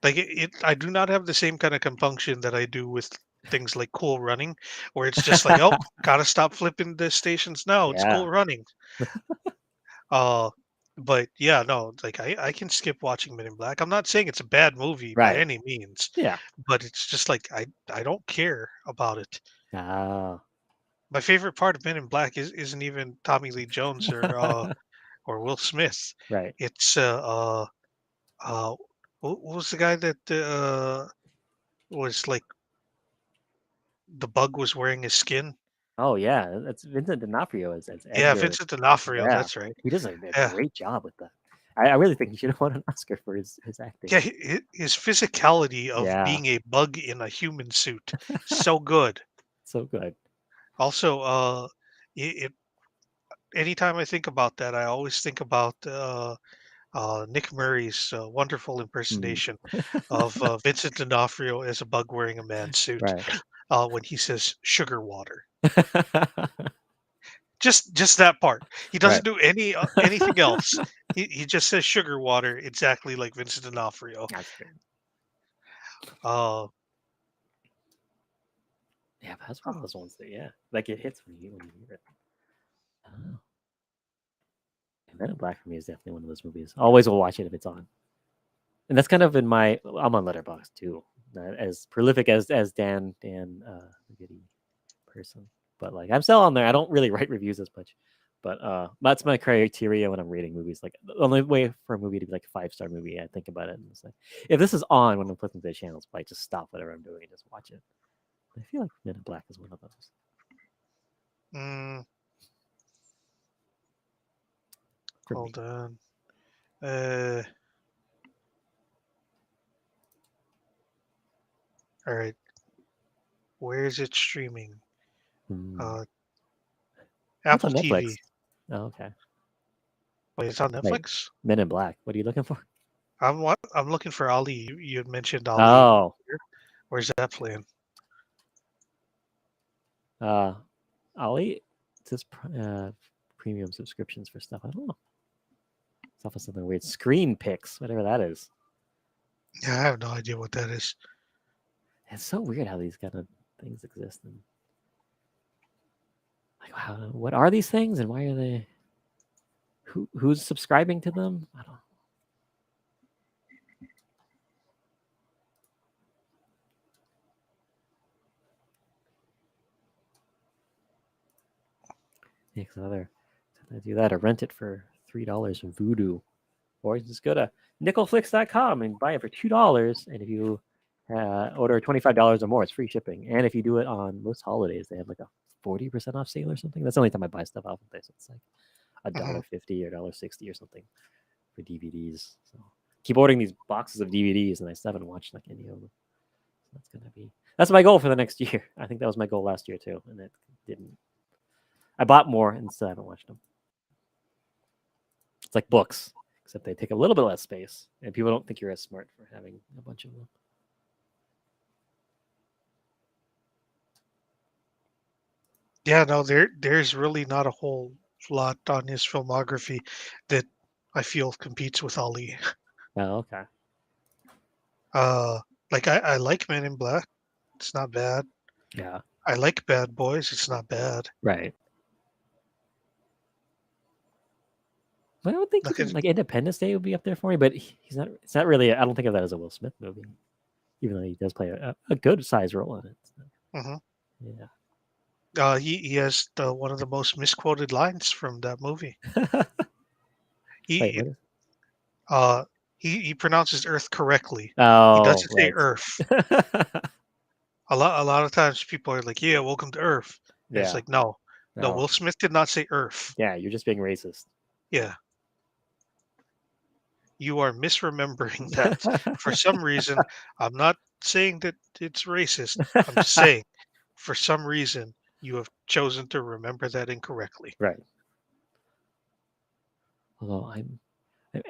Like I do not have the same kind of compunction that I do with things like Cool Running, where it's just like, oh, gotta stop flipping the stations now. It's Yeah. Cool Running. Uh, but yeah, no, like I can skip watching Men in Black. I'm not saying it's a bad movie by Right. any means, Yeah. but it's just like I don't care about it. Oh. My favorite part of Men in Black isn't even Tommy Lee Jones or Will Smith. Right. It's uh what was the guy that was like the bug was wearing his skin? Oh yeah, that's Vincent D'Onofrio as Yeah, Edgar. Vincent D'Onofrio. Yeah, That's right. he does a Yeah, great job with that. I really think he should have won an Oscar for his acting. yeah. His physicality of Yeah, being a bug in a human suit, so good. so good. Also, anytime I think about that, I always think about Nick Murray's wonderful Mm, impersonation of Vincent D'Onofrio as a bug wearing a man suit right. when he says "sugar water." Just that part. He Right. doesn't do anything else. He just says "sugar water" exactly like Vincent D'Onofrio. That's great. Uh, Yeah, but that's one of those ones that like it hits when you hear it. Oh. And Men in Black for me is definitely one of those movies. Always will watch it if it's on. And that's kind of in my I'm on Letterboxd too. Not as prolific as Dan the Goody person. But like I'm still on there. I don't really write reviews as much. But that's my criteria when I'm rating movies. Like the only way for a movie to be like a 5-star movie, I think about it and it's like if this is on when I'm flipping through the channels, I just stop whatever I'm doing and just watch it. I feel like Men in Black is one of those mm, for me. hold on. Uh, all right. Where is it streaming? Hmm. Uh, What's Apple on Netflix? TV. Oh, okay. Wait, it's on Wait, Netflix. Men in Black. What are you looking for? I'm looking for Ali. You had mentioned Ali. Oh, Where's that playing? uh, Ollie, it says premium subscriptions for stuff. I don't know. It's off of something weird. Screen Picks, whatever that is. Yeah, I have no idea what that is. It's so weird how these kind of things exist. And like, wow, what are these things and why are they? Who's subscribing to them? I don't. Yeah, because I do that or rent it for $3 from Voodoo, or you just go to nickelflix.com and buy it for $2. And if you order $25 or more, it's free shipping. And if you do it on most holidays, they have like a 40% off sale or something. That's the only time I buy stuff off of there. So it's like a Hmm. dollar 50 or $1.60 or something for DVDs. So keep ordering these boxes of DVDs, and I still haven't watched like any of them. So that's my goal for the next year. I think that was my goal last year too, and it didn't. I bought more and still haven't watched them. It's like books, except they take a little bit less space, and people don't think you're as smart for having a bunch of them. Yeah, no, there's really not a whole lot on his filmography that I feel competes with Ali. Oh, okay. Uh, like I like Men in Black. It's not bad. Yeah. I like Bad Boys. It's not bad. Right. But I would think Like, even like Independence Day would be up there for me, but he's not. It's not really. I don't think of that as a Will Smith movie, even though he does play a good size role in it. So, mhm. yeah. He has one of the most misquoted lines from that movie. Wait, He what is? uh He pronounces Earth correctly. He Oh, doesn't say right. Earth. A lot of times people are like, "Yeah, welcome to Earth," and it's Yeah. like, "No, no, No. Will Smith did not say Earth. Yeah, you're just being racist. Yeah, you are misremembering that for some reason. I'm not saying that it's racist. I'm just saying for some reason you have chosen to remember that incorrectly." Right. Although I'm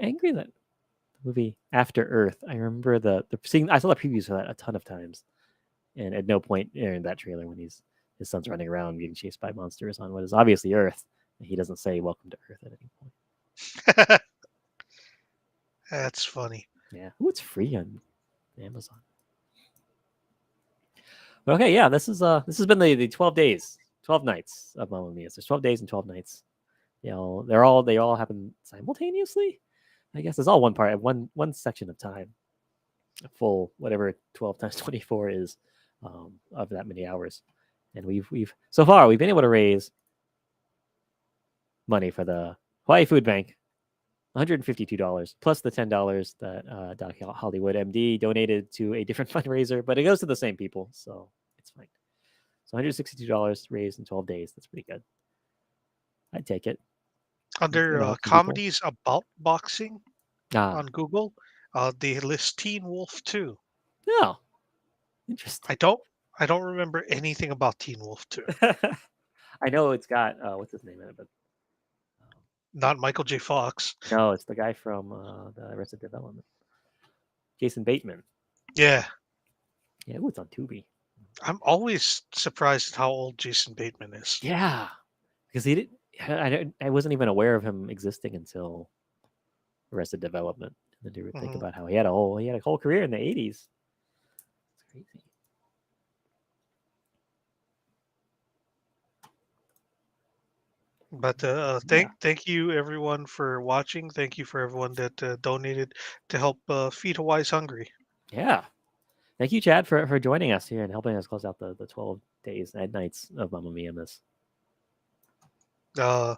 angry that the movie After Earth. I remember the seeing. I saw the previews for that a ton of times, and at no point in that trailer when his son's running around getting chased by monsters on what is obviously Earth, he doesn't say "Welcome to Earth" at any point. That's funny. Yeah. Ooh, it's free on Amazon. But okay, yeah, this has been the 12 days, 12 nights of Mamma Mia. So there's 12 days and 12 nights. You know, they all happen simultaneously. I guess it's all one part, one section of time. A full whatever 12 times 24 is of that many hours. And we've so far we've been able to raise money for the Hawaii Food Bank, $152 plus the $10 that Doc Hollywood MD donated to a different fundraiser, but it goes to the same people, so it's fine. So $162 raised in 12 days. That's pretty good. I'd take it. Under It'll help some people. comedies about boxing Ah, on Google, they list Teen Wolf too. no, interesting. I don't I don't remember anything about Teen Wolf 2. I know it's got what's his name in it, but Not Michael J. Fox. no, it's the guy from the Arrested Development, Jason Bateman. Yeah, Yeah, ooh, it's on Tubi. I'm always surprised at how old Jason Bateman is. Yeah, because he did. I wasn't even aware of him existing until Arrested Development. And then to think Mhm. about how he had a whole career in the '80s. It's crazy. But Yeah, thank you everyone for watching. Thank you for everyone that donated to help feed Hawaii's hungry. yeah. Thank you, Chad, for joining us here and helping us close out the 12 days and nights of Mamma Mia Miss. Uh,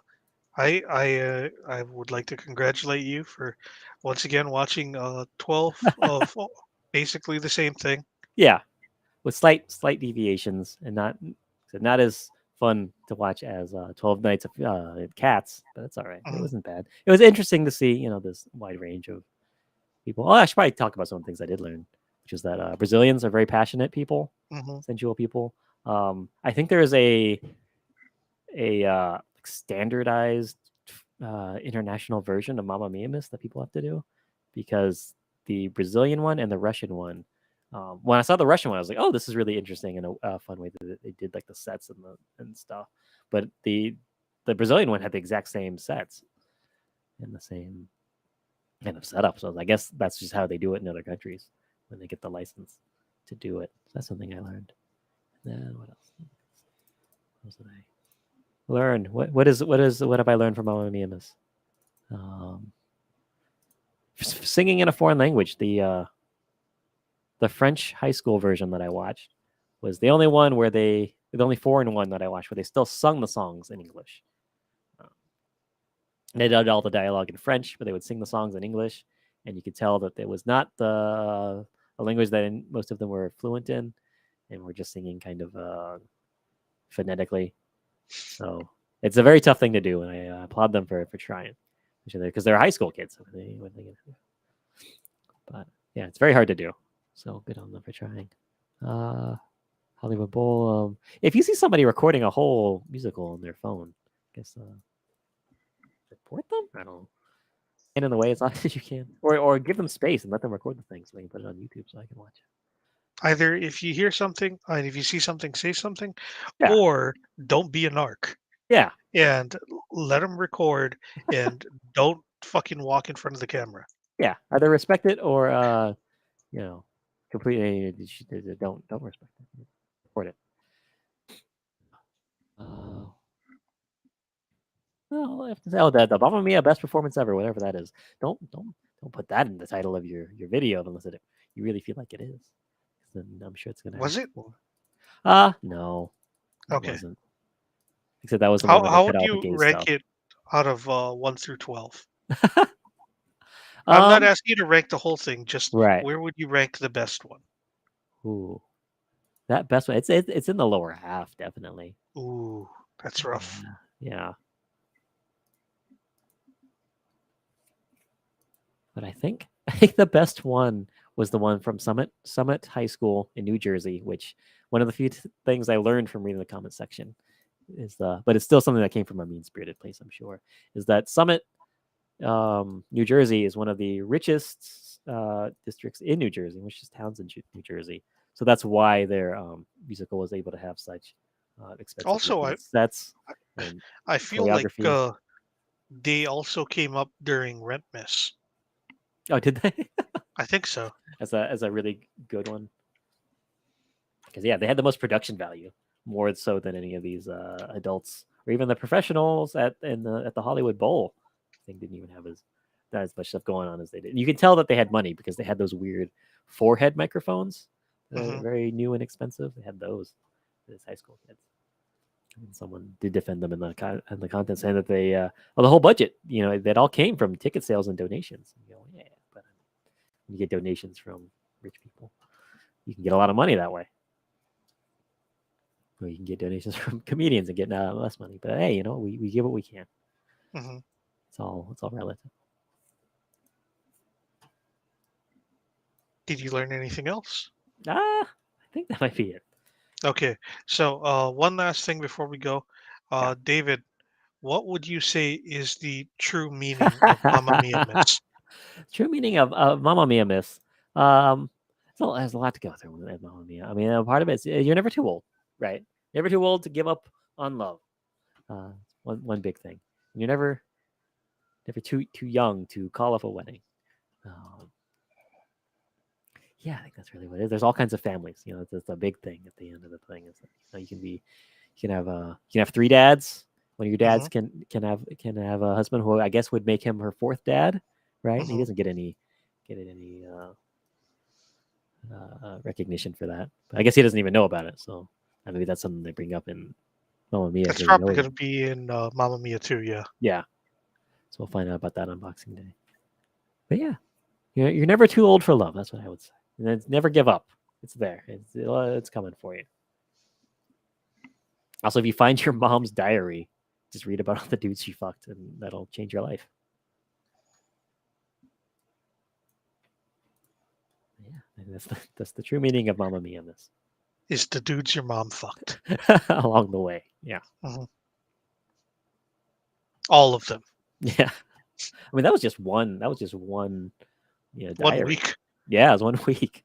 I would like to congratulate you for once again watching 12 of basically the same thing. Yeah, with slight deviations and not as fun to watch as 12 Nights of Cats, but that's all right. It Mhm, wasn't bad. It was interesting to see this wide range of people. Oh, I should probably talk about some of the things I did learn, which is that Brazilians are very passionate people, mhm. sensual people. I think there is a standardized international version of Mamma Mia Miss that people have to do because the Brazilian one and the Russian one. When I saw the Russian one, I was like, "Oh, this is really interesting and a fun way that they did like the sets and stuff." But the Brazilian one had the exact same sets and the same kind of setup. So I guess that's just how they do it in other countries when they get the license to do it. So that's something I learned. And then what else? What else did I learn? What have I learned from Mamma Mia Miss? Um, Singing in a foreign language. The French high school version that I watched was the only foreign one that I watched where they still sung the songs in English. Um, they did all the dialogue in French, but they would sing the songs in English, and you could tell that it was not the language that most of them were fluent in, and were just singing kind of phonetically. So it's a very tough thing to do, and I applaud them for trying, because they're high school kids. But yeah, it's very hard to do. So good on them for trying. Uh, Hollywood Bowl. If you see somebody recording a whole musical on their phone, I guess report them. I don't know. And in the way as long as you can, or give them space and let them record the thing so they can put it on YouTube so I can watch it. Either if you hear something, and if you see something, say something, Yeah, or don't be a narc yeah, and let them record and don't fucking walk in front of the camera. yeah. Either respect it or you know, completely don't respect it. Report it. Uh, well, I have to say, the Mamma Mia best performance ever, whatever that is. Don't put that in the title of your video unless you really feel like it is. Then I'm sure it's gonna Was ask it? for. No, it Okay. wasn't. Except that was the one where they How cut would all the you gay rank stuff. it out of 1 through 12? I'm not Um, asking you to rank the whole thing. Just right. where would you rank the best one? Ooh, that best one. It's in the lower half, definitely. Ooh, that's rough. Yeah, yeah. But I think the best one was the one from Summit High School in New Jersey, which one of the few things I learned from reading the comment section is but it's still something that came from a mean spirited place, I'm sure, is that Summit, New Jersey is one of the richest districts in New Jersey, richest towns in New Jersey. So that's why their musical was able to have such expensive Also, looking sets and I feel like choreography. they also came up during Rent Miss. Oh, did they? I think so. As a really good one. Because yeah, they had the most production value, more so than any of these adults or even the professionals at the Hollywood Bowl. I think didn't even have as much stuff going on as they did. And you can tell that they had money because they had those weird forehead microphones, Hmm. very new and expensive. They had those for high school kids. And someone did defend them in the content, saying that well, the whole budget, that all came from ticket sales and donations. And you go, yeah, but when you get donations from rich people, you can get a lot of money that way. Or you can get donations from comedians and get less money. But hey, we give what we can. Hmm. It's all relative. Did you learn anything else? I think that might be it. Okay, so one last thing before we go. Yeah. David, what would you say is the true meaning of Mamma Mia Miss? True meaning of Mamma Mia, Miss. Um, there's a lot to go through with Mamma Mia. I mean, part of it is you're never too old, right? Never too old to give up on love. Uh, one big thing. And you're never too young to call off a wedding. Um, yeah, I think that's really what it is. There's all kinds of families. That's a big thing at the end of the thing. Is that, you can have three dads. One of your Hmm. dads can have a husband who I guess would make him her fourth dad, right? And he Hmm. doesn't get any recognition for that. But I guess he doesn't even know about it. So maybe that's something they bring up in Mamma Mia. He That's doesn't know probably going yet. to be in Mamma Mia too. Yeah. Yeah, so we'll find out about that on Boxing Day. But yeah, you're never too old for love. That's what I would say. And then never give up. It's there. It's coming for you. Also, if you find your mom's diary, just read about all the dudes she fucked, and that'll change your life. Yeah, and that's the true meaning of Mamma Mia. This Is the dudes your mom fucked? along the way. Yeah, Hmm. All of them. yeah. I mean, that was just one. That was just one. One Diary. week. Yeah, it was 1 week.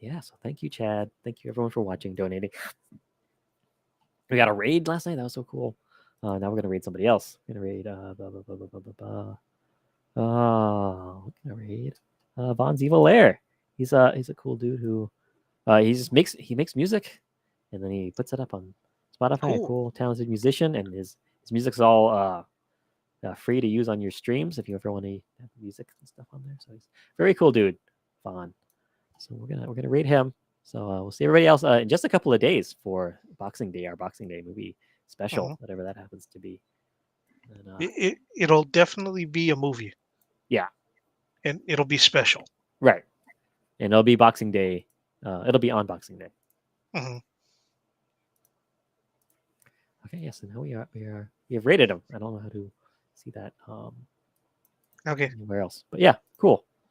Yeah. So thank you, Chad. Thank you everyone for watching, donating. We got a raid last night. That was so cool. Now we're gonna raid somebody else. We're gonna raid blah, blah, blah, blah, blah, blah, blah. We're gonna raid Von's Evil Lair. He's a cool dude who he makes music and then he puts it up on Spotify. A Cool. cool, talented musician, and his music's all free to use on your streams if you ever want to have music and stuff on there. So he's a very cool dude, Vaughn. So we're gonna rate him. So we'll see everybody else in just a couple of days for Boxing Day, our Boxing Day movie Hmm. special, whatever that happens to be. And It'll definitely be a movie, yeah, and it'll be special. right. And it'll be Boxing Day. It'll be on Boxing Day. Hmm. Okay, yes. So now we have rated him. I don't know how to see that Okay. anywhere else, but yeah, cool.